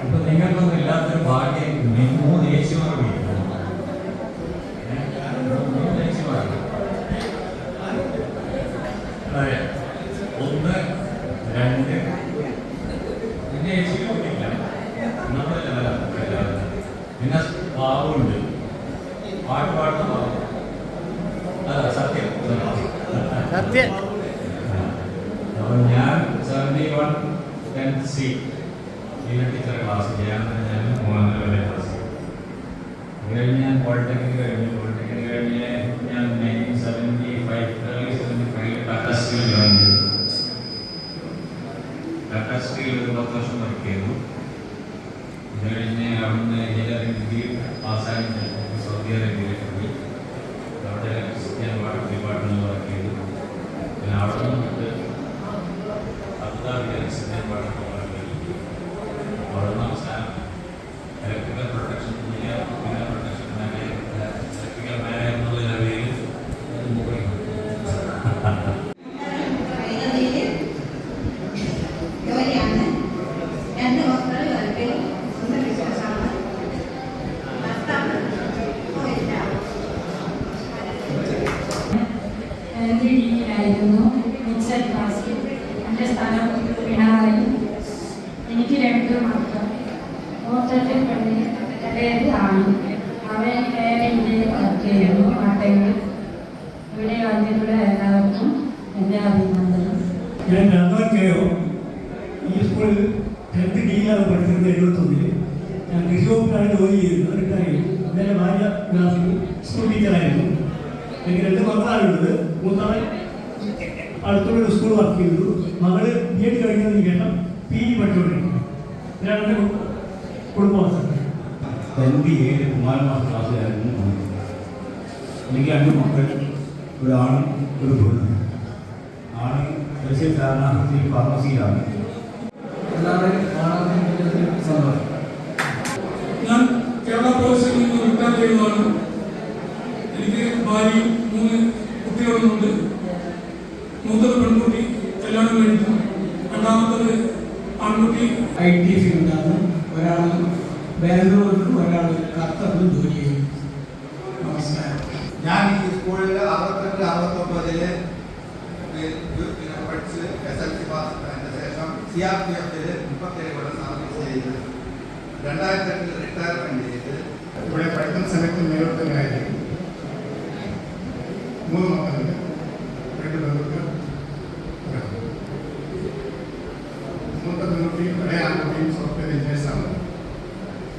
[SPEAKER 2] ഇപ്പൊ നിങ്ങൾക്കൊന്നും ഇല്ലാത്തൊരു ഭാഗ്യം 3 ഏച്ചിമാർ അതെ 1 2 പിന്നെ ഏച്ചി കിട്ടില്ല. നമ്മുടെ ലെവലാണ്. പിന്നെ പാവുണ്ട്, പാട്ട് പാടുന്ന പാവം. അല്ല സത്യം സത്യം. അപ്പോൾ ഞാൻ 71 10th C ടീച്ചർ ക്ലാസ് ചെയ്യാൻ ഞാൻ 3 വരെ ക്ലാസ് ചെയ്തു. അത് കഴിഞ്ഞ് ഞാൻ പോളിടെക്നിക് കഴിഞ്ഞു. പോളിടെക്നിക് കഴിഞ്ഞ് ഞാൻ 1975 ടാറ്റ സ്റ്റീൽ ജോയിൻ ചെയ്തു. ടാറ്റ സ്റ്റീൽ 10 വർഷം വർക്ക് ചെയ്തു. ഇത് കഴിഞ്ഞ് അവിടുന്ന് എഞ്ചിനീയറിംഗ് ഡിഗ്രി പാസ്സായി സൗദി അറേബ്യയിലേക്ക് പോയി. അവിടെ ഞാൻ വാട്ടർ ഡിപ്പാർട്ട്മെന്റിൽ വർക്ക് ചെയ്തു. പിന്നെ അവിടെ നിന്നിട്ട് അബുദാബിയിലെ സിസ്റ്റം വാട്ടർ അവിടുന്ന് അവസാനം electrical protection protection electrical manager എന്നുള്ള നിലയിൽ
[SPEAKER 18] ജോലിയാണ്. 2 മക്കൾ താല്പര്യം സ്വന്തം വിശ്വാസമാണ്. ഭർത്താവ്
[SPEAKER 1] ായിരുന്നു മിക്സഡ് ക്ലാസ്സിൽ. എൻ്റെ സ്ഥലം പിണറായി. എനിക്ക് 2 മക്കൾ. മൂത്തത് പെണ്ണ്, ഇളയത് ആണ്. അവൻ കേരളയിൽ വർക്ക് ചെയ്യുന്നു നാട്ടിൽ. ഇവിടെ വന്നിട്ടുള്ള എല്ലാവർക്കും എൻ്റെ അഭിനന്ദനം.
[SPEAKER 9] ഞാൻ രണ്ടാമത്തെയോ ഈ സ്കൂളിൽ 10th ഡിയിലാണ് പഠിച്ചിരുന്നത്. 71 ഞാൻ കൃഷി വകുപ്പിലാണ് ജോലി ചെയ്തിരുന്നത്. റിട്ടയർ ചെയ്തു. എൻ്റെ ഭാര്യ ക്ലാസ്സിൽ സ്കൂൾ ടീച്ചറായിരുന്നു. എനിക്ക് 2 മക്കളാണുള്ളത്. മൂന്നാമൻ അടുത്തുള്ള സ്കൂൾ വർക്ക് ചെയ്തു. മകള് B.Ed കഴിഞ്ഞതിന് ശേഷം PG പഠിച്ചുകൊണ്ടിരിക്കുന്നു. ഇതാണ് എൻ്റെ കുടുംബാവസ്ഥ.
[SPEAKER 4] 87 കുമാരമാസ ക്ലാസ്സിലായിരുന്നു. എനിക്ക് 2 മക്കൾ, ഒരാണും ഒരു പെണ്ണും. ആണ് ഫാർമസിയിലാണ്.
[SPEAKER 8] എല്ലാവരും സന്തോഷം.
[SPEAKER 19] ഞാൻ കേരള പോലീസിൽ നിന്ന് റിട്ടയർ ചെയ്തതാണ്. എനിക്ക് ഭാര്യയും 3 കുട്ടികളുമുണ്ട്. മൂത്തത് പെൺകുട്ടി കല്യാണം കഴിഞ്ഞു. രണ്ടാമത്തത് ആൺകുട്ടി
[SPEAKER 15] IT ഫീൽഡാണ്. ഒരാൾ ബാംഗ്ലൂരിലും ഒരാൾ ഖത്തറിലും ജോലി ചെയ്യും. നമസ്കാരം.
[SPEAKER 20] ഞാൻ ഈ സ്കൂളിൽ 68-69 പഠിച്ച് SLC പാസ് അതിന് ശേഷം CRPF 37 കൊല്ലം സർവീസ് ചെയ്ത് 2008 റിട്ടയർമെന്റ് ചെയ്ത്
[SPEAKER 5] ഇവിടെ പഠിക്കുന്ന സമയത്ത് മേലോട്ടങ്ങനായിരുന്നു. 3 മക്കളുണ്ട്. 2 പെൺകുട്ടികൾ, മൂത്ത പെൺകുട്ടിയും ഇളയ ആൺകുട്ടിയും സോഫ്റ്റ്വെയർ എഞ്ചിനീയേഴ്സാണ്.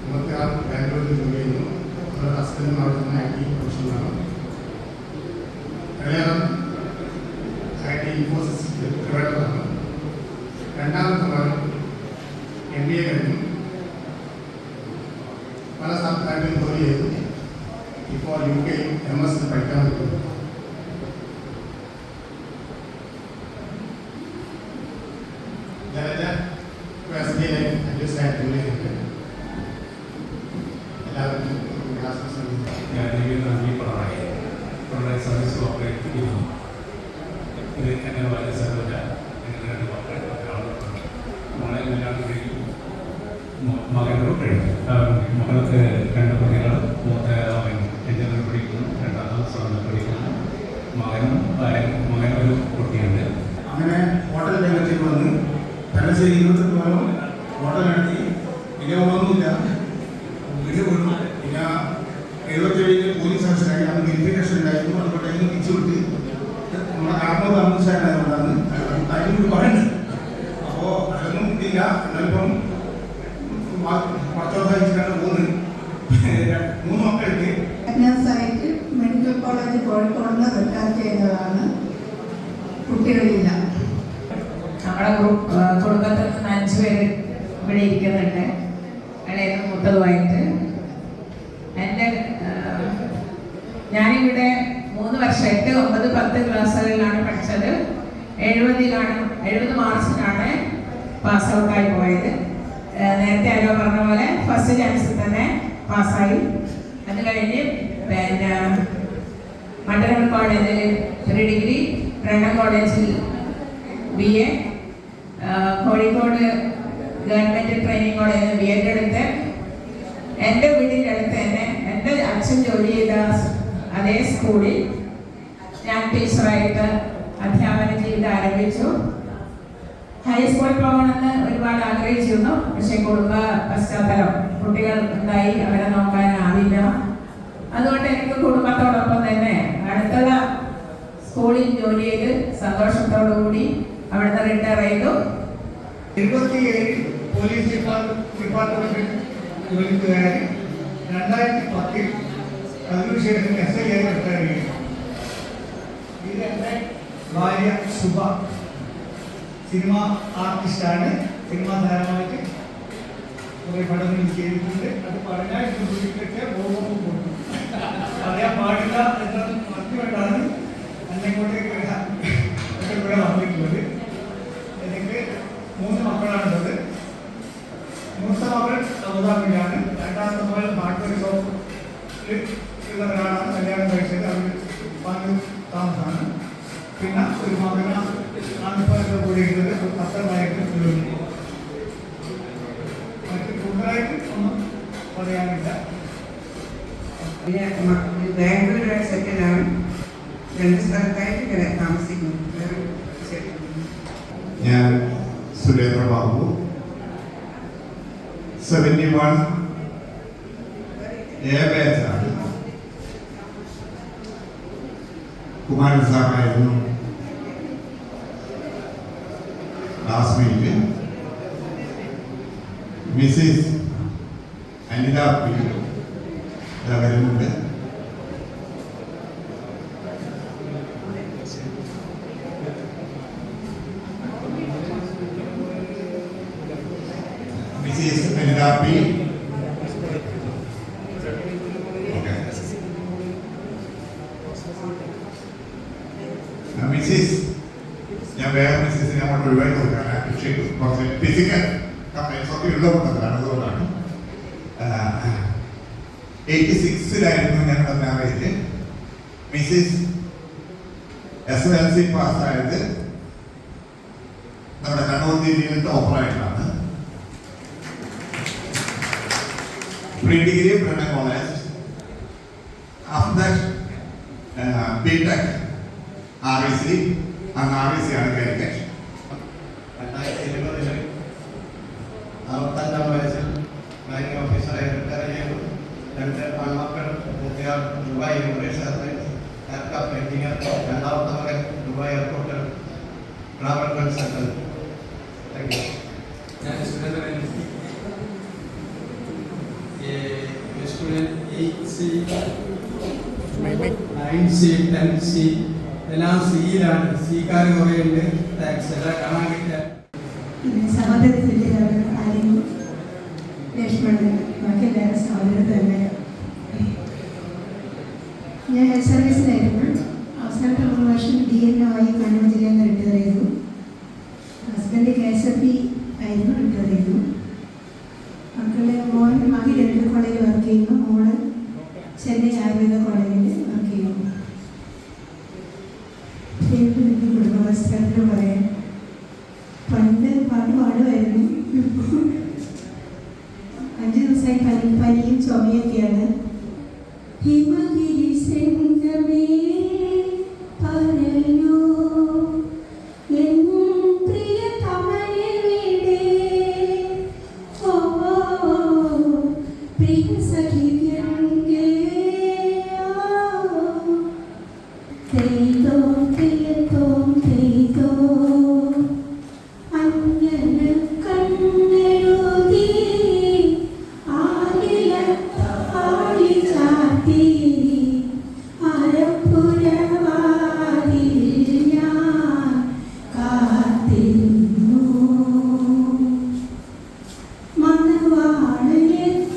[SPEAKER 5] മൂത്ത ആൾ ബാംഗ്ലൂരിൽ ജോലി ചെയ്യുന്നു. അവരുടെ ഹസ്ബൻഡും അവിടെ തന്നെ IT പ്രൊഫഷണലാണ്. ഇളയാളും IT ഇൻഫോസിസ് ട്രിവാൻഡ്രമാണ്. രണ്ടാമത്തെ മകൻ MBA കഴിഞ്ഞു. പല സ്ഥലത്തായിട്ടും ജോലി ചെയ്തു. ഇപ്പോൾ UK MS പഠിക്കാൻ പറ്റുന്നു.
[SPEAKER 2] സർവീസ് ഓപ്പറേറ്റ് ചെയ്യുന്നു. ഇത് എന്നെ വളരെ സർവ്വത ഞങ്ങളുടെ 2 മക്കൾ, മോളെ കല്യാണം കഴിഞ്ഞു. മകനോട് കഴിഞ്ഞു. മകൾക്ക് 2 കുട്ടികൾ. മൂത്ത അവൻ എഞ്ചിനീയർ പഠിക്കുന്നു. രണ്ടാമത് സ്വർണ്ണം പഠിക്കുന്നു. മകനൊരു കുട്ടിയുണ്ട്.
[SPEAKER 4] അങ്ങനെ ഹോട്ടൽ രംഗത്തേക്ക് വന്ന് തലശ്ശേരി 28 കൊല്ലം ഹോട്ടൽ നടത്തി. പിന്നെ ഒന്നുമില്ല, വീട് വീണു. പിന്നെ 77 പോലീസ് സ്റ്റേഷനായി. അന്ന് വെരിഫിക്കേഷൻ ഉണ്ടായിരുന്നു. അതുകൊണ്ട് അതിന് തിരിച്ചു വിട്ട് നമ്മുടെ കാർമോദ് അമിത്ഷാനായതുകൊണ്ടാണ് അതിനോട് പറയുന്നത്. അപ്പോൾ അതൊന്നും ഇതില്ല. എന്നാലിപ്പം
[SPEAKER 21] ഇളയതും മൂത്തതുമായിട്ട്. ഞാനിവിടെ 3 വർഷം 8, 9, 10 ക്ലാസ്സുകളിലാണ് പഠിച്ചത്. 70 മാർച്ചിനാണ് പാസ് ഔട്ടായി പോയത്. നേരത്തെ ആരോ പറഞ്ഞ പോലെ ഫസ്റ്റ് ചാൻസിൽ തന്നെ പാസ്സായി. അത് കഴിഞ്ഞ് പിന്നെ മണ്ഡലം കോളേജിൽ 3 ഡിഗ്രി, ബ്രണ്ണൻ കോളേജിൽ BA, കോഴിക്കോട് ഗവൺമെൻറ് ട്രെയിനിങ് കോളേജിൽ BEd എടുത്ത് എൻ്റെ വീടിൻ്റെ അടുത്ത് തന്നെ എൻ്റെ അച്ഛൻ ജോലി ചെയ്ത അതേ സ്കൂളിൽ ഞാൻ ടീച്ചറായിട്ട് അധ്യാപന ജീവിതം ആരംഭിച്ചു. ഹൈസ്കൂളിൽ പോകണമെന്ന് ഒരുപാട് ആഗ്രഹിച്ചിരുന്നു. പക്ഷേ കുടുംബ പശ്ചാത്തലം, കുട്ടികൾ ഉണ്ടായി, അവരെ നോക്കാനാവില്ല. അതുകൊണ്ട് എനിക്ക് കുടുംബത്തോടൊപ്പം തന്നെ അടുത്തുള്ള സ്കൂളിൽ ജോലി ചെയ്ത് സന്തോഷത്തോടുകൂടി അവിടുന്ന് റിട്ടയർ ചെയ്തു.
[SPEAKER 9] 27 പോലീസ് ഡിപ്പാർട്ട്മെന്റിൽ ജോലിക്ക് കയറി. 2010 അതിനുശേഷം SI ആയി റിട്ടയർ ചെയ്തു. ഇത് എൻ്റെ ഭാര്യ സുബ, സിനിമ ആർട്ടിസ്റ്റാണ്. സിനിമാ താരമായിട്ട് കുറേ പടങ്ങൾ ചെയ്തിട്ടുണ്ട്. അത് പറഞ്ഞാൽ വീട്ടിലൊക്കെ പോകും പറയാൻ പാടില്ല എന്ന് മറ്റുകൊണ്ടാണ് എന്നെക്കൊണ്ടേക്ക് ഇവിടെ വന്നിട്ടുള്ളത്. എനിക്ക് 3 മക്കളാണുള്ളത്. മൂത്ത മകൾ അബുദാബിയിലാണ്. രണ്ടാമത്തെ മകൾ മാട്ടൂർ ഷോപ്പിൽ ഉള്ളവരാണ് കല്യാണം കഴിച്ചത്. അവർ പങ്ക് താമസമാണ്. പിന്നെ ഒരു മകന ആൺപാലൊക്കെ കൂടിയിരുന്നത് പത്രമായിട്ട് ജോലി. മറ്റ് കൂടുതലായിട്ട് ഒന്നും പറയാനില്ല.
[SPEAKER 22] ബാംഗ്ലൂരിൽ സെറ്റിലാണ്. 2 സ്ഥലത്തായിട്ട് ഇവിടെ താമസിക്കുന്നു.
[SPEAKER 10] ഞാൻ സുരേന്ദ്ര ബാബു, 71 A ബാച്ചാണ്. കുമാരൻ സാറായിരുന്നു ക്ലാസ്മേറ്റ്. മിസ്സിസ് അനിത പി വരുന്നുണ്ട്. Mrs Anitha P. മിസ്സിസ്, ഞാൻ വേറെ മിസ്സിസിനെ അങ്ങോട്ട് ഒഴിവായി കൊടുക്കാണ്. പക്ഷേ കുറച്ച് ഫിസിക്കൽ കംപ്ലൈൻസ് ഒക്കെ ഉള്ളതുകൊണ്ടാണ്. അതുകൊണ്ടാണ് 86 ഞങ്ങളുടെ മാരേജ്. മിസ്സിസ് SLC പാസ്സായത് നമ്മുടെ കണ്ണൂർ ജില്ലയിൽ ടോപ്പറായിട്ടാണ്. Pre degree Brennan college. After BTech REC. അന്ന് REC ആണ് കാലിക്കറ്റ്.
[SPEAKER 20] 2020 65 വയസ്സിൽ ബാങ്കിങ് ഓഫീസറായി റിട്ടയർ ചെയ്തു. 2 ആൺമക്കൾ, മൂത്തയാൾ ദുബായ് ഇമിഗ്രേഷനിൽ എയർക്രാഫ്റ്റ് എഞ്ചിനീയർ. രണ്ടാമത്തെ മകൻ ദുബായ് എയർപോർട്ടിൽ ട്രാവൽ കൺസൾട്ടന്റ്. Thank you.
[SPEAKER 8] ഞാൻ Surendran, student 8C 9C 10C എല്ലാം സിയിലാണ്. സിക്കാർ കുറേ ഉണ്ട്. താങ്ക്സ്. എല്ലാം കാണാൻ കിട്ടിയ
[SPEAKER 18] സഹോദരത്തിൻ്റെ ആരെയും ലക്ഷ്മണൻ, ബാക്കി എല്ലാവരും സഹോദരൻ തന്നെ. ഞാൻ ഹെൽത്ത് സർവീസിലായിരുന്നു. അവസാനത്തെ 3 വർഷം DNO ആയി കണ്ണൂർ ജില്ലയിൽ നിന്ന് റിട്ടയർ ചെയ്തു. ഹസ്ബൻഡ് KSFB ആയിരുന്നു, റിട്ടയർ ചെയ്തു. മോൻ മകൻ ഡെന്റൽ കോളേജിൽ വർക്ക് ചെയ്യുന്നു. മോള് ചെന്നൈ ആയുർവേദ കോളേജിൽ വർക്ക് ചെയ്യുന്നു. കുടുംബ പശ്ചാത്തലം പറയാൻ പണ്ട് പാട്ട് പാടുമായിരുന്നു. 5 ദിവസമായി പനിയും ചുമയൊക്കെയാണ്. ഹിമഗിരി സെന്തമേ പറയൂ എൻ പ്രിയ തമഴവിടെ ഓ പ്രിയ സഖി ഗംഗേ തേതോ പ്രിയതോ തേതോ അങ്ങനെ കണ്ണെഴുതി ആലില ആലി ചാത്തി ആരപ്പുരവാതിൽ ഞാൻ കാത്തിരുന്നു. മണവാളനെത്തി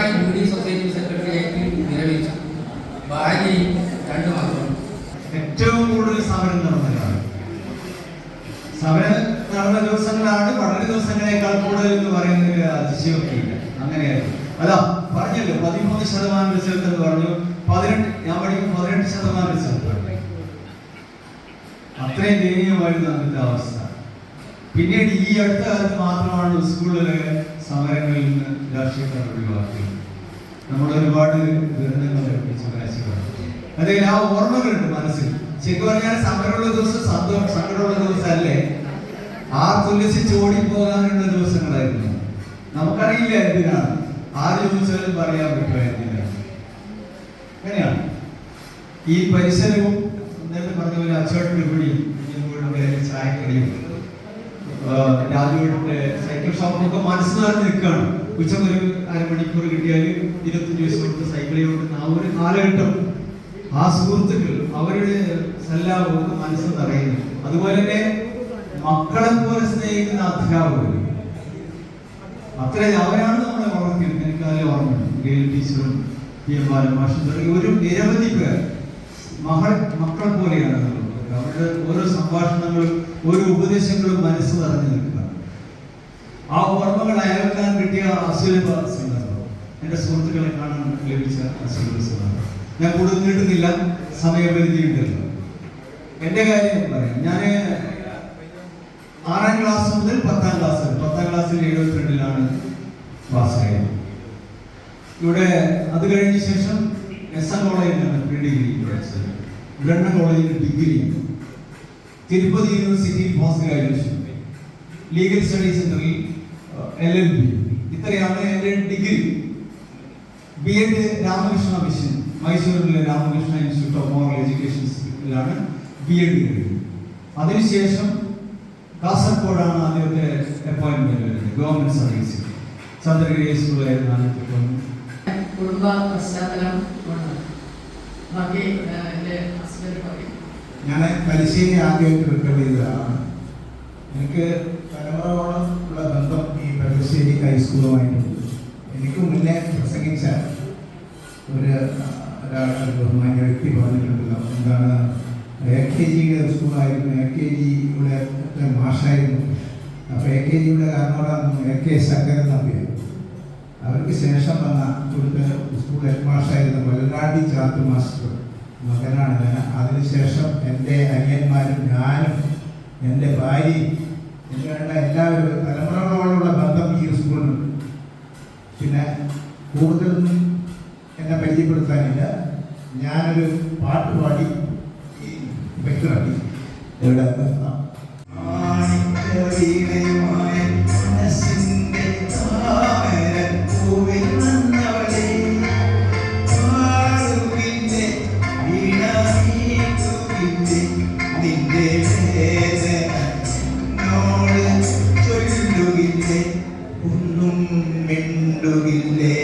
[SPEAKER 6] മെമ്പറായി യൂണിയൻ സൊസൈറ്റി സെക്രട്ടറി ആയിട്ട് നിലവിളിച്ചു. ഭാര്യയും 2 മക്കളും.
[SPEAKER 11] ഏറ്റവും കൂടുതൽ സമരം നടന്നതാണ്. സമരം നടന്ന ദിവസങ്ങളാണ് പഠന ദിവസങ്ങളെക്കാൾ കൂടുതൽ എന്ന് പറയുന്നതിൽ അതിശയോക്തിയില്ല. അങ്ങനെയായിരുന്നു. അതാ പറഞ്ഞല്ലോ 13% റിസൾട്ട് എന്ന് പറഞ്ഞു. 18 ഞാൻ പഠിക്കുമ്പോൾ 18% റിസൾട്ട്. അത്രയും ദയനീയമായിരുന്നു അന്നത്തെ അവസ്ഥ. പിന്നീട് ഈ അടുത്ത കാലത്ത് മാത്രമാണ് സ്കൂളിലെ സമരങ്ങളിൽ നിന്ന് രാഷ്ട്രീയക്കാർ ഒഴിവാക്കിയത്. നമ്മൾ ഒരുപാട് ദുരന്തങ്ങൾ അതായത് ആ ഓർമ്മകളുണ്ട് മനസ്സിൽ. ശരിക്കും പറഞ്ഞാൽ സമരമുള്ള ദിവസം സങ്കടമുള്ള ദിവസമല്ലേ, ആർത്തുല്ലസിച്ച് ഓടിപ്പോകാനുള്ള ദിവസങ്ങളായിരുന്നു. നമുക്കറിയില്ല എന്തിനാണ്, ആര് ചോദിച്ചാലും പറയാൻ പറ്റുമായിരുന്നില്ല. അങ്ങനെയാണ് ഈ പരിസരവും നേരത്തെ പറഞ്ഞ പോലെ അച്ചോട്ടിന്റെ പിടിയും ചായക്കടിയും രാജുവിന്റെ സൈക്കിൾ ഷോപ്പൊക്കെ മനസ്സ് നിറഞ്ഞ് നിൽക്കുകയാണ്. ഉച്ചക്ക് ഒരു അരമണിക്കൂർ കിട്ടിയാൽ 25 ദിവസം കൊടുത്ത് സൈക്കിളിൽ കൊടുക്കുന്ന ആ ഒരു കാലഘട്ടം, ആ സുഹൃത്തുക്കൾ അവരുടെ സല്ലാപമൊക്കെ മനസ്സ് നിറയുന്നു. അതുപോലെ തന്നെ മക്കളെ പോലെ സ്നേഹിക്കുന്ന അധ്യാപകർ, അത്രയും അവരാണ് നമ്മളെ വളർത്തിയത്. എനിക്ക് അതിൽ ഓർമ്മയുണ്ട്. ഗെയിൽ ടീച്ചറും PM ബാലമാഷും തുടങ്ങി ഒരു നിരവധി പേർ മക്കളെ പോലെയാണ്. അവരുടെ ഓരോ സംഭാഷണങ്ങളും ഓരോ ഉപദേശങ്ങളും മനസ്സ് നിറഞ്ഞു നിൽക്കുക. ആ ഓർമ്മകൾ അയൽക്കാൻ കിട്ടിയ അസുലഭ സന്ദർഭം, എൻ്റെ സുഹൃത്തുക്കളെ കാണാൻ ലഭിച്ച അസുലഭ സന്ദർഭം. ഞാൻ കൂടുതൽ നീട്ടുന്നില്ല, സമയപരിധിയുണ്ടല്ലോ. എൻ്റെ കാര്യം പറയാം. ഞാൻ 6ാം ക്ലാസ് മുതൽ 10ാം ക്ലാസ് 10ാം ക്ലാസ്സിൽ 72-ലാണ് പാസ്സായത്. ഇവിടെ അത് കഴിഞ്ഞ ശേഷം SM കോളേജിലാണ് പ്രീ ഡിഗ്രി പഠിച്ചത്. ബ്രണ്ണ കോളേജിൽ ഡിഗ്രി, തിരുപ്പതി യൂണിവേഴ്സിറ്റിയിൽ പോസ്റ്റ് ഗ്രാജുവേഷൻ, ലീഗൽ സ്റ്റഡി സെന്ററിൽ LLB. ഇത്രയാണ് എൻ്റെ ഡിഗ്രി. B.Ed രാമകൃഷ്ണ മിഷൻ, മൈസൂരിലെ രാമകൃഷ്ണ ഇൻസ്റ്റിറ്റ്യൂട്ട് ഓഫ് മോറൽ എഡ്യൂക്കേഷനിലാണ് B.Ed കഴിഞ്ഞത്. അതിനുശേഷം കാസർഗോഡാണ് ആദ്യത്തെ അപ്പോയിന്റ്മെന്റ് വരുന്നത്, ഗവൺമെന്റ് സർവീസിൽ. ചന്ദ്രഗിരി സ്കൂളായിരുന്നു ആദ്യത്തെ.
[SPEAKER 3] കുടുംബ പശ്ചാത്തലം ബാക്കി എൻ്റെ ഹസ്ബൻഡ് പറയും.
[SPEAKER 4] ഞാൻ പരിശീലന ആദ്യമായിട്ട് റെക്കോർഡ് ചെയ്തതാണ്. എനിക്ക് തലമുറയോളം ഉള്ള ബന്ധം ഈ പരശ്ശേരി ഹൈസ്കൂളുമായിട്ടുണ്ട്. എനിക്ക് മുന്നേ പ്രസംഗിച്ച ഒരാൾ ബഹുമാന്യ വ്യക്തി പറഞ്ഞിട്ടുണ്ടല്ലോ, എന്താണ് AKG സ്കൂളായിരുന്നു, AKG-യുടെ മാഷായിരുന്നു. അപ്പോൾ AKG-യുടെ കാരണവരായിരുന്നു AK ശങ്കരൻ നമ്പ്യാർ. അവർക്ക് ശേഷം വന്ന ഇവിടുത്തെ സ്കൂൾ ഹെഡ് മാഷായിരുന്ന വെള്ളാടി ചാത്തു മാസ്റ്റർ മകനാണ് ഞാൻ. അതിനുശേഷം എൻ്റെ അനിയന്മാരും ഞാനും എൻ്റെ ഭാര്യയും എന്നെയുള്ള എല്ലാവരും തലമുറകളോടുള്ള ബന്ധം ഈ സ്കൂളിനുണ്ട്. പിന്നെ കൂടുതലൊന്നും എന്നെ പരിചയപ്പെടുത്താനില്ല. ഞാനൊരു പാട്ട് പാടി വ്യക്തമാക്കി ഇവിടെ നിർത്താം.
[SPEAKER 11] ഒന്നും മിണ്ടുകില്ലേ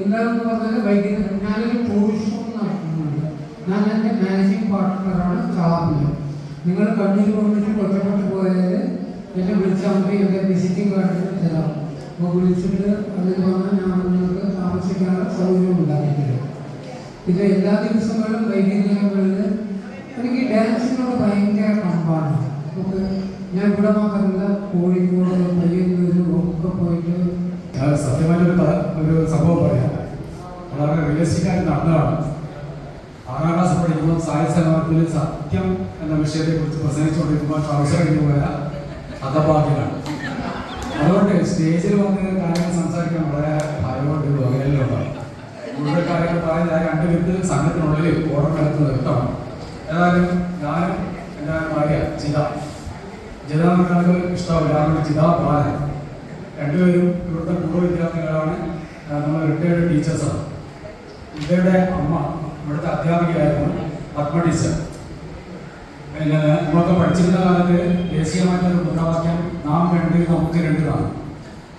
[SPEAKER 7] എന്താണെന്ന് പറഞ്ഞാൽ വൈകുന്നേരം ഞാനൊരു ടൂറിസം നടത്തുന്നുണ്ട്. ഞാൻ എൻ്റെ മാനേജിങ് പാർട്ട്ണറാണ് ചാപ്പില്. നിങ്ങൾ കണ്ണൂർ വന്നിട്ട് ഒറ്റപ്പെട്ട് പോയാൽ എന്നെ വിളിച്ചാൽ മതി, എൻ്റെ വിസിറ്റിംഗ് കാർഡിന് തരാം. അപ്പോൾ വിളിച്ചിട്ട് അതിൽ വന്നാൽ ഞാൻ നിങ്ങൾക്ക് താമസിക്കാനുള്ള സൗകര്യം ഉണ്ടാക്കിത്തരും. ഇത് എല്ലാ ദിവസങ്ങളിലും വൈകുന്നേരങ്ങളിൽ എനിക്ക് ഡാൻസിനോട് ഭയങ്കര കമ്പാണ്. നമുക്ക് ഞാൻ ഇവിടെ മാത്രമല്ല, കോഴിക്കോട്, പയ്യന്നൂർ ഒക്കെ പോയിട്ട്
[SPEAKER 13] സത്യമായിട്ടൊരു സംഭവം പറയാം. വളരെ റിയലിസ്റ്റിക് ആയിട്ട് നടന്നതാണ്. 6ാം ക്ലാസ് പഠിക്കുമ്പോൾ സാഹിത്യസമാജത്തിൽ സത്യം എന്ന വിഷയത്തെക്കുറിച്ച് പ്രസംഗിച്ചുകൊണ്ടിരിക്കുമ്പോൾ ട്രൗസർ കഴിഞ്ഞു പോയ ഹതഭാഗ്യമാണ്. അതുകൊണ്ട് സ്റ്റേജിൽ വന്ന് കാര്യങ്ങൾ സംസാരിക്കാൻ വളരെ ഭയമുണ്ട്, വകയിലുണ്ടാവും. കൂടുതൽ കാര്യങ്ങൾ പറയാൻ 2 മിനിറ്റ് സംഘത്തിനുള്ളിൽ ഓർഡർ നടത്തുന്നത് വ്യക്തമാണ്. ഏതായാലും ഞാനും എൻ്റെ ഭാര്യ ജിത നമുക്ക് ഇഷ്ടമാവില്ല, കാരണം ജിത ബാലൻ രണ്ടുപേരും ഇവിടുത്തെ പൂർവ്വ വിദ്യാർത്ഥികളാണ്. നമ്മൾ റിട്ടയർഡ് ടീച്ചേഴ്സാണ്. ഇവരുടെ അമ്മ ഇവിടുത്തെ അധ്യാപികയായിരുന്നു പത്മ ടീച്ചർ. പിന്നെ നമ്മളൊക്കെ പഠിച്ചിരുന്ന കാലത്ത് ദേശീയമായിട്ടൊരു മുദ്രാവാക്യം നാം 2 നമുക്ക് 2 ആണ്.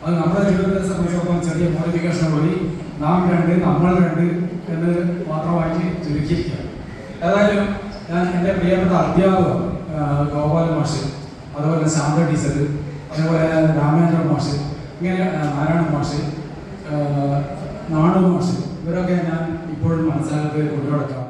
[SPEAKER 13] അത് നമ്മുടെ ജീവിതത്തെ സംബന്ധിച്ചിടത്തോളം ചെറിയ മോഡിഫിക്കേഷൻ വഴി നാം 2 നമ്മൾ 2 എന്ന് മാത്രമായിട്ട് ചുരുക്കിയിരിക്കുക. ഏതായാലും ഞാൻ എൻ്റെ പ്രിയപ്പെട്ട അധ്യാപകർ ഗോപാല മാഷ്, അതുപോലെ ശാന്ത ടീച്ചർ, അതേപോലെ രാമേന്ദ്ര മാഷ്, ഇങ്ങനെ നാരായണ മാഷ്, നാണു മാഷ്, ഇവരൊക്കെ ഞാൻ ഇപ്പോഴും മനസ്സിലാക്കി കൊണ്ടുനടക്കാം.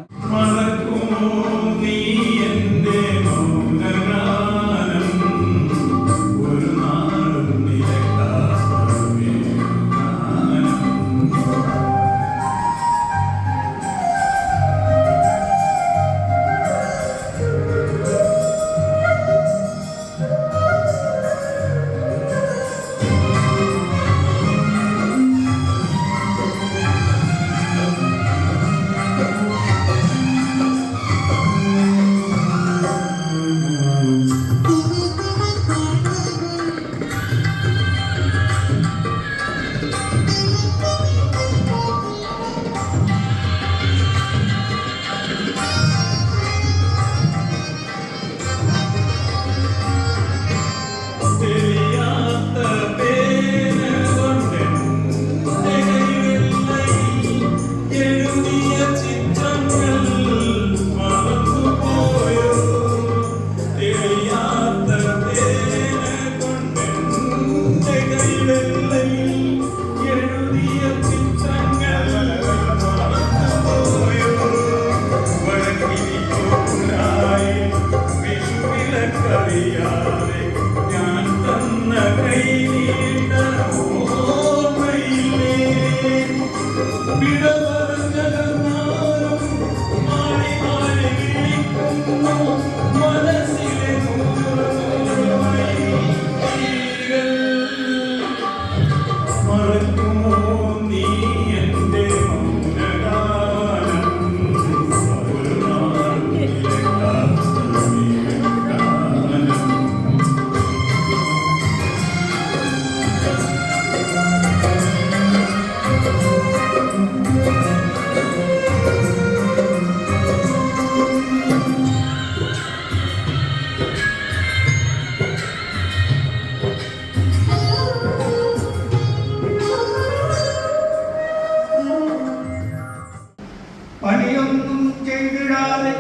[SPEAKER 23] പണിയൊന്നും ചെയ്തിടാതെ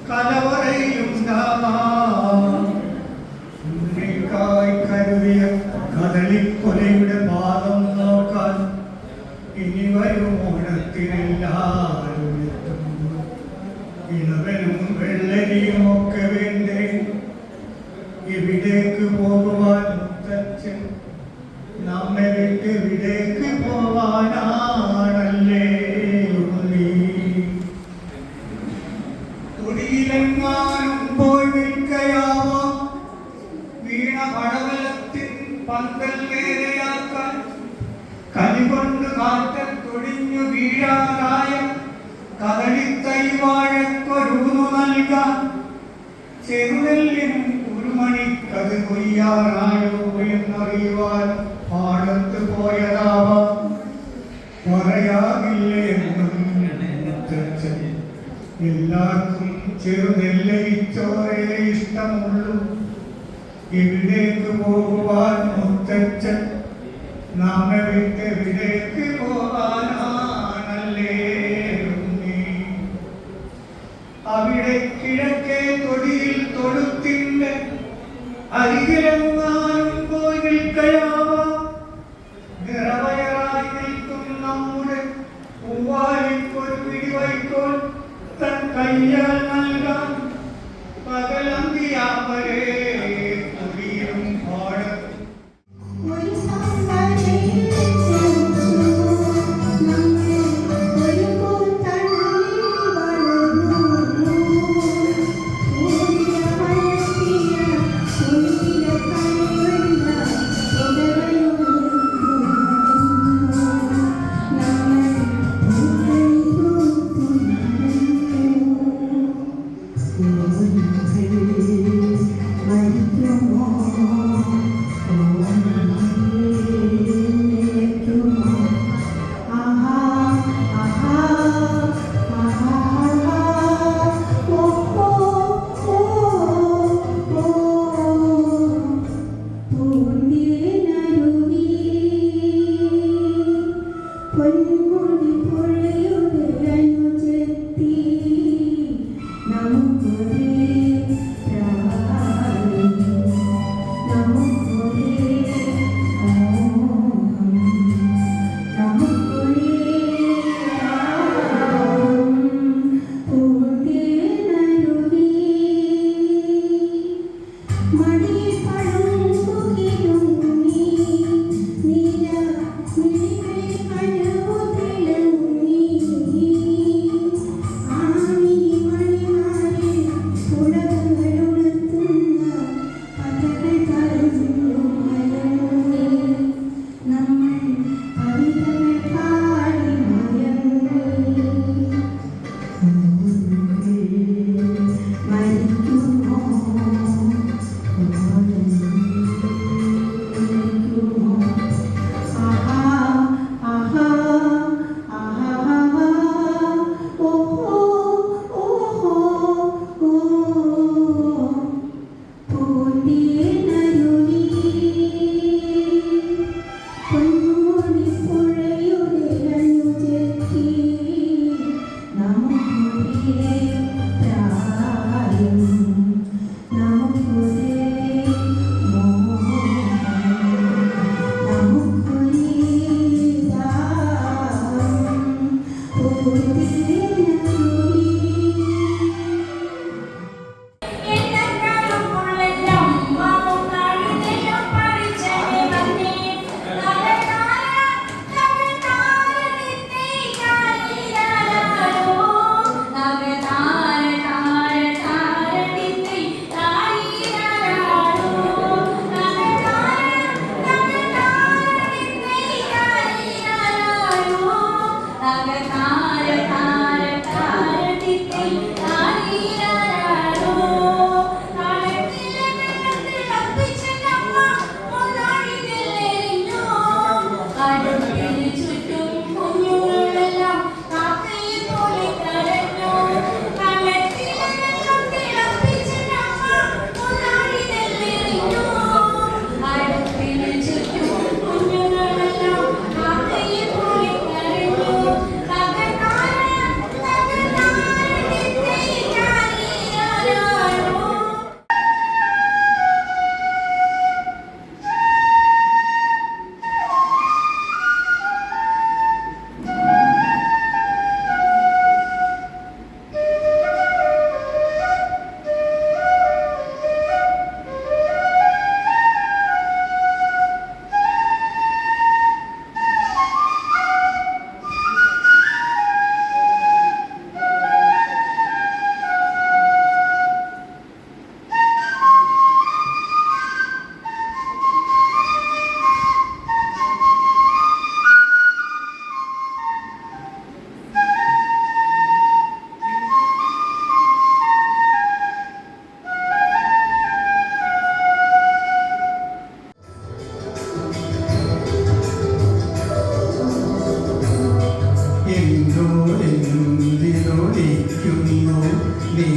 [SPEAKER 23] കലവറയുണ്ടായി കരുതിയ കദളിക്കൊലയുടെ പാദം നോക്കാൻ ഇനി വരും ഓണത്തിനെല്ലാവരും എത്തുന്നു. ഇളവനും വെള്ളരിയും ഒക്കെ വേണ്ടേ എവിടേക്ക് പോകുവാൻ മുത്തച്ഛൻ നമ്മെ വിട്ട് എവിടേക്ക് പോവാനാണല്ലേ തൊടിയിലെങ്ങാനും പോയി നിൽക്കയാവാം വീണ പടവലത്തിൻ പന്തൽ നേരെയാക്കാൻ കനികൊണ്ട് കാറ്റത്തൊടിഞ്ഞു വീഴാതായ കദളിത്തൈ വാഴക്കൊരൂന്നു നൽകാൻ ചെറുനെല്ലിനും ഒരു മണിക്കത് കൊയ്യാറായോ എന്നറിയുവാൻ പാടത്ത് പോയതാവാം. പറയാകില്ലേ എന്നും മുത്തച്ഛൻ എല്ലാവർക്കും ചെറുനെല്ലരിച്ചോരേ ഇഷ്ടമുള്ളൂ. എവിടേക്ക് പോകുവാൻ മുത്തച്ഛൻ നമ്മെ വിട്ട് വിടേക്ക് പോകാനാണല്ലേ ഉണ്ണി. അവിടെ കിഴക്കേ തൊടിയിൽ തൊഴുത്തിന്റെ അരികിലെങ്ങാനും പോയി നിൽക്കയാവാം. നിറവയറായി നിൽക്കും നമ്മുടെ പൂവാലിക്കൊരു പിടിവൈക്കോൽ തൻ കയ്യാൽ നൽകാൻ പകലന്തിയാവരെ കുടിയും പാടും.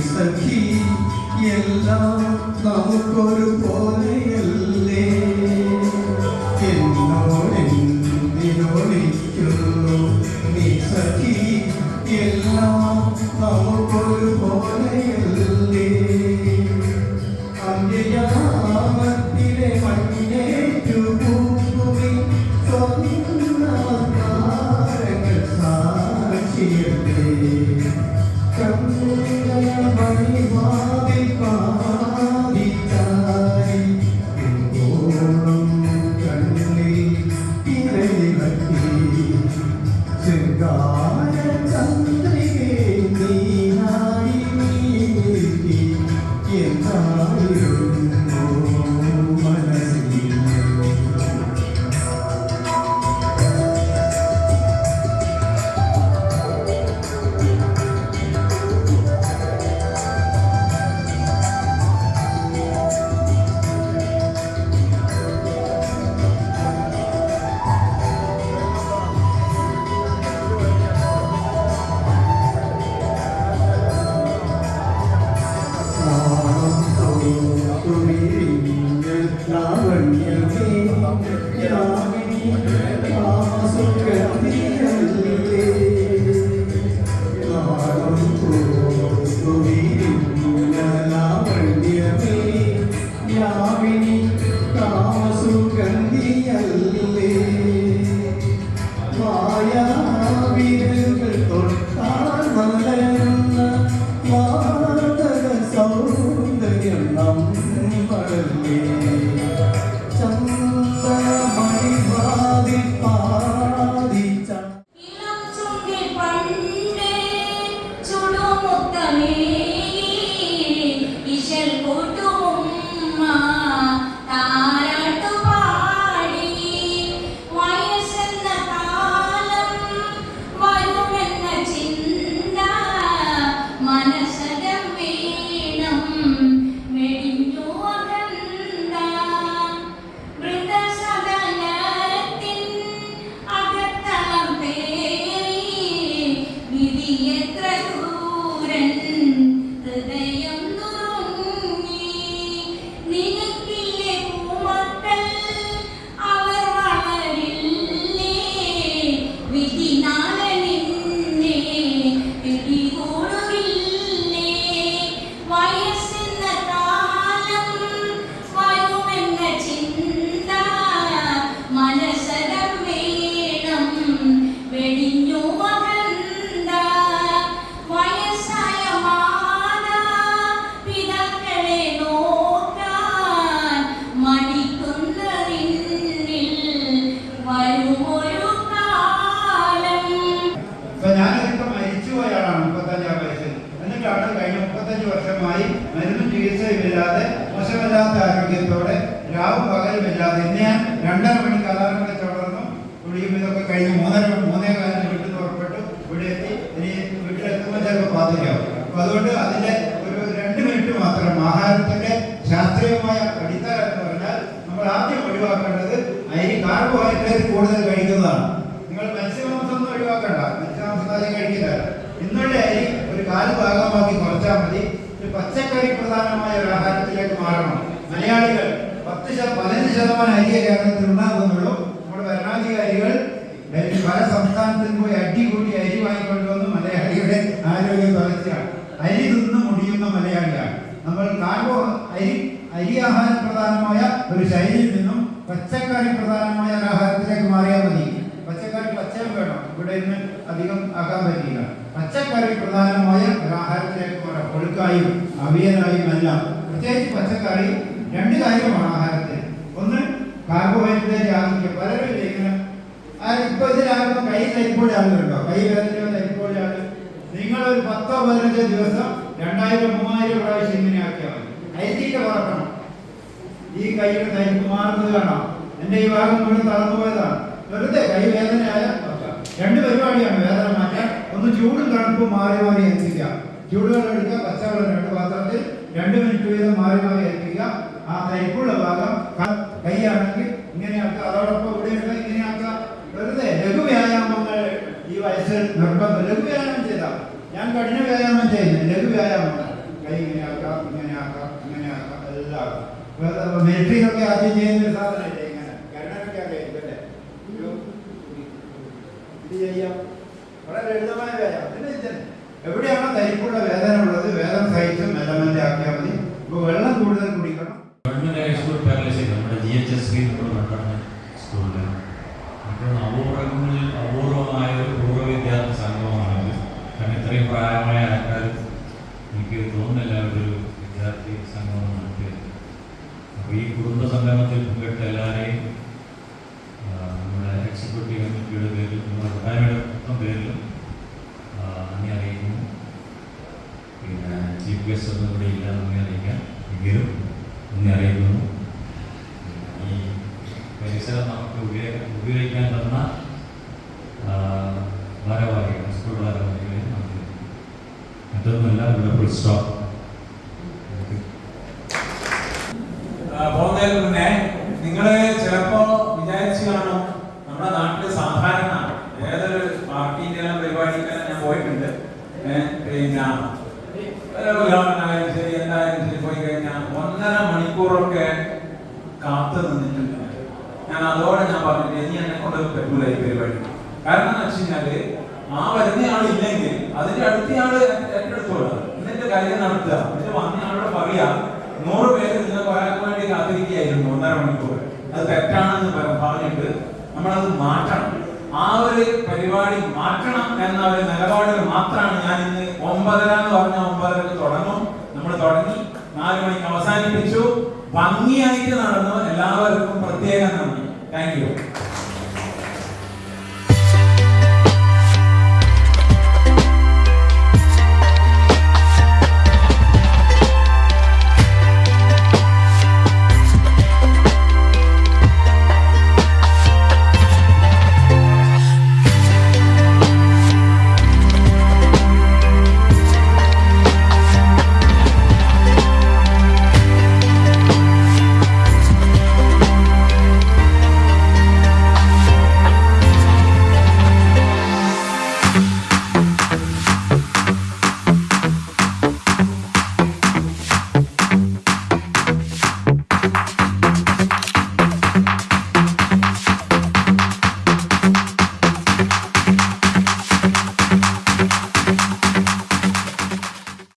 [SPEAKER 11] സഖി എല്ലാം നമുക്കൊരു പോലെയല്ലേ എന്നോടെന്നും
[SPEAKER 23] എല്ലാം നമുക്കൊരു പോലെയല്ലേ അന്ത്യയാമത്തിലെ മണ്ണിനേറ്റു ഭൂമി സ്വന്തങ്ങൾ സാക്ഷിയല്ലേ മണിവാതി പാതിച്ചായി എങ്കോളം കണ്ണിൽ ഇരയിലക്കി ശൃംഗാര ചന്ദ്രികേ നീനാടി നീക്കി എന്നായിരുന്നു മനസ്സിൽ
[SPEAKER 4] മരുന്നും ചികിത്സയുമില്ലാതെ മോശമല്ലാത്ത ആരോഗ്യത്തോടെ രാവും പകലുമില്ലാതെ ഇന്ന് ഞാൻ 2:30 മണിക്ക് അലാറം വെച്ച് വളർന്നു കുളിയും ഇതൊക്കെ കഴിഞ്ഞ് 3:45 വീട്ടിൽ നിന്ന് പുറപ്പെട്ടു ഇവിടെ എത്തി. ഇനി വീട്ടിലെത്തുമ്പോൾ ചിലപ്പോൾ പാതിരാവും. അപ്പൊ അതുകൊണ്ട് അതിന്റെ ഒരു 2 മിനിറ്റ് മാത്രം ആഹാരത്തിന്റെ ശാസ്ത്രീയമായ അടിത്തറ എന്ന് പറഞ്ഞാൽ നമ്മൾ ആദ്യം ഒഴിവാക്കേണ്ടത് അരി കാർബോഹൈഡ്രേറ്റ് കൂടുതൽ കഴിക്കുന്നതാണ്. നിങ്ങൾ മത്സ്യമാംസം ഒന്നും ഒഴിവാക്കണ്ട, മത്സ്യമാംസം ആദ്യം കഴിക്കില്ല. ഇന്നുള്ള അരി ഒരു 4 ഭാഗമാക്കി കുറച്ചാൽ മതി. പച്ചക്കറി പ്രധാനമായ ഒരു ആഹാരത്തിലേക്ക് മാറണം. മലയാളികൾ 15% അരിയെ കേരളത്തിൽ ഉണ്ടാകുന്നുള്ളൂ. നമ്മുടെ ഭരണാധികാരികൾ പല സംസ്ഥാനത്തിനും പോയി അടികൂടി അരി വാങ്ങിക്കൊണ്ടുവന്ന് മലയാളിയുടെ ആരോഗ്യം തുലച്ചാണ്. അരി തിന്ന് മുടിയുന്ന മലയാളിയാണ് നമ്മൾ. അരി ആഹാര പ്രധാനമായ ഒരു ശൈലിയിൽ നിന്നും പച്ചക്കറി പ്രധാനമായ ഒരു ആഹാരത്തിലേക്ക് മാറിയാൽ മതി. പച്ചക്കറി പച്ചയും വേണം, ഇവിടെ ഇന്ന് അധികം ആക്കാൻ പറ്റില്ല. പച്ചക്കറി പ്രധാനമായ ഒരു ആഹാരത്തിലേക്ക് മാറാം. കൊഴുക്കായും അവിയലായും എല്ലാം. പ്രത്യേകിച്ച് പച്ചക്കറി 2 കാര്യമാണ് ആഹാരത്തിൽ. ഒന്ന് കാർബോഹൈഡ്രേറ്റ് ആധിക്യം. പലരും ഇങ്ങനെ ഇപ്പൊ ഇതിലാകുമ്പോൾ കൈ തരിപ്പോഴ ആളുകളുണ്ടോ? കൈ വേദനയോ തരിപ്പോഴ ആള് നിങ്ങളൊരു 10-15 ദിവസം 2000-3000 പ്രാവശ്യം ഇങ്ങനെ ആക്കിയാൽ മതി. അരിത്തീറ്റ കുറക്കണം. ഈ കൈയുടെ തരിപ്പ് മാറുന്നത് കാണാം. എൻ്റെ ഈ ഭാഗം മുഴുവൻ തളർന്നു പോയതാണ്. വെറുതെ കൈ വേദനയായ 2 പരിപാടിയാണ് വേദന മാറ്റാൻ. ഒന്ന് ചൂടും തണുപ്പും മാറി മാറി എത്തിക്കുക. ചൂടുവെള്ളം എടുക്കുക, പച്ചവെള്ളം 2 പാത്രത്തിൽ 2 മിനിറ്റ് വീതം മാറി മാറി എത്തിക്കുക. ആ തരിപ്പുള്ള ഭാഗം കൈയാണെങ്കിൽ ഇങ്ങനെയാക്കുക, അതോടൊപ്പം ഇവിടെയുള്ള ഇങ്ങനെയാക്കുക. വെറുതെ ലഘുവ്യായാമങ്ങൾ ഈ വയസ്സിൽ നിർബന്ധം. ലഘുവ്യായാമം ചെയ്താൽ ഞാൻ കഠിന വ്യായാമം ചെയ്യുന്നു. ലഘുവ്യായാമങ്ങൾ കൈ ഇങ്ങനെയാക്കാം, ഇങ്ങനെയാക്കാം, ഇങ്ങനെയാക്കാം, എല്ലാം. മിലിറ്ററിയിലൊക്കെ ആദ്യം ചെയ്യുന്ന ഒരു സാധനമല്ലേ ഇങ്ങനെ. കരുണൊക്കെ അറിയാം. ഇത് ചെയ്യാം, വളരെ ലളിതമായ വ്യായാമം. പിന്നെ ഇത് എവിടെയാണോ തരിപ്പുള്ള വേദന ഉള്ളത് വേദന സഹിച്ചും മെല്ലെ മെല്ലെ ആക്കിയാൽ മതി. ഇപ്പോൾ വെള്ളം കൂടുതൽ കുടിക്കണം.
[SPEAKER 12] ഗവൺമെൻറ് ഹൈസ്കൂൾ പാരലൈസ് നമ്മുടെ GHSV നമ്മൾ നടത്തുന്ന സ്കൂളിൽ അപ്പോൾ അപൂർവമായ ഒരു പൂർവ്വ വിദ്യാർത്ഥി സംഗമമാണ്. കാരണം ഇത്രയും പ്രായമായ ആൾക്കാർ എനിക്ക് തോന്നുന്നില്ല ഒരു വിദ്യാർത്ഥി സംഗമം നടത്തിയത്. അപ്പോൾ ഈ കുടുംബ സംഗമത്തിൽ പങ്കെടുത്ത എല്ലാവരെയും നമ്മുടെ എക്സിക്യൂട്ടീവ് കമ്മിറ്റിയുടെ പേരിൽ നമ്മുടെ കൂട്ടായ്മയുടെ മൊത്തം പേരിലും നന്ദി അറിയിക്കുന്നു. പിന്നെ ചീഫ് ഗസ്റ്റ് ഒന്നും കൂടെ ഇല്ല നന്ദി അറിയിക്കാൻ എങ്കിലും നന്ദി അറിയിക്കുന്നു. ഈ പരിസരം നമുക്ക് ഉപയോഗിക്കാൻ തന്ന ഭാരവാഹികൾ സ്കൂൾ ഭാരവാഹികളെ നന്ദി. മറ്റൊന്നുമില്ല, ഇവിടെ ഫുൾ സ്റ്റോപ്പ്.
[SPEAKER 2] പോകുന്നതിന് മുന്നേ നിങ്ങൾ ചിലപ്പോ വിചാരിച്ചു കാണും നമ്മുടെ നാട്ടില് സാധാരണ ഏതൊരു പാർട്ടിന്റെ എല്ലാം പരിപാടിക്കെല്ലാം ഞാൻ പോയിട്ടുണ്ട്. പിന്നെ ഉദാഹരണമായാലും ശരി എന്തായാലും ശരി പോയി കഴിഞ്ഞാൽ 1.5 മണിക്കൂറൊക്കെ കാത്തു നിന്നിട്ടുണ്ട്. ഞാൻ അതോടെ ഞാൻ പറഞ്ഞിട്ട് ഇനി എന്നെ കൊണ്ട് പറ്റൂല ഈ പരിപാടി. കാരണം എന്ന് വെച്ച് കഴിഞ്ഞാല് ആ വരുന്ന ആളില്ലെങ്കിൽ അതിന്റെ അടുത്ത ആള് ഏറ്റെടുത്തോളാം, എന്നിട്ട് കാര്യം നടത്തുക. എന്നിട്ട് വന്ന ആളോട് പറയാ 100 പേര് നിങ്ങൾക്ക് ഒരാൾക്ക് വേണ്ടി കാത്തിരിക്കുകയായിരുന്നു 1.5 മണിക്കൂർ. അത് തെറ്റാണെന്ന് പറഞ്ഞിട്ട് നമ്മളത് മാറ്റണം. ആ ഒരു പരിപാടി മാറ്റണം എന്ന ഒരു നിലപാടിൽ മാത്രമാണ് ഞാൻ ഇന്ന് 9:30 എന്ന് പറഞ്ഞ 9:30 തുടങ്ങും. നമ്മൾ തുടങ്ങി 4 മണിക്ക് അവസാനിപ്പിച്ചു. ഭംഗിയായിട്ട് നടന്നു. എല്ലാവർക്കും പ്രത്യേകം നന്ദി. Thank you.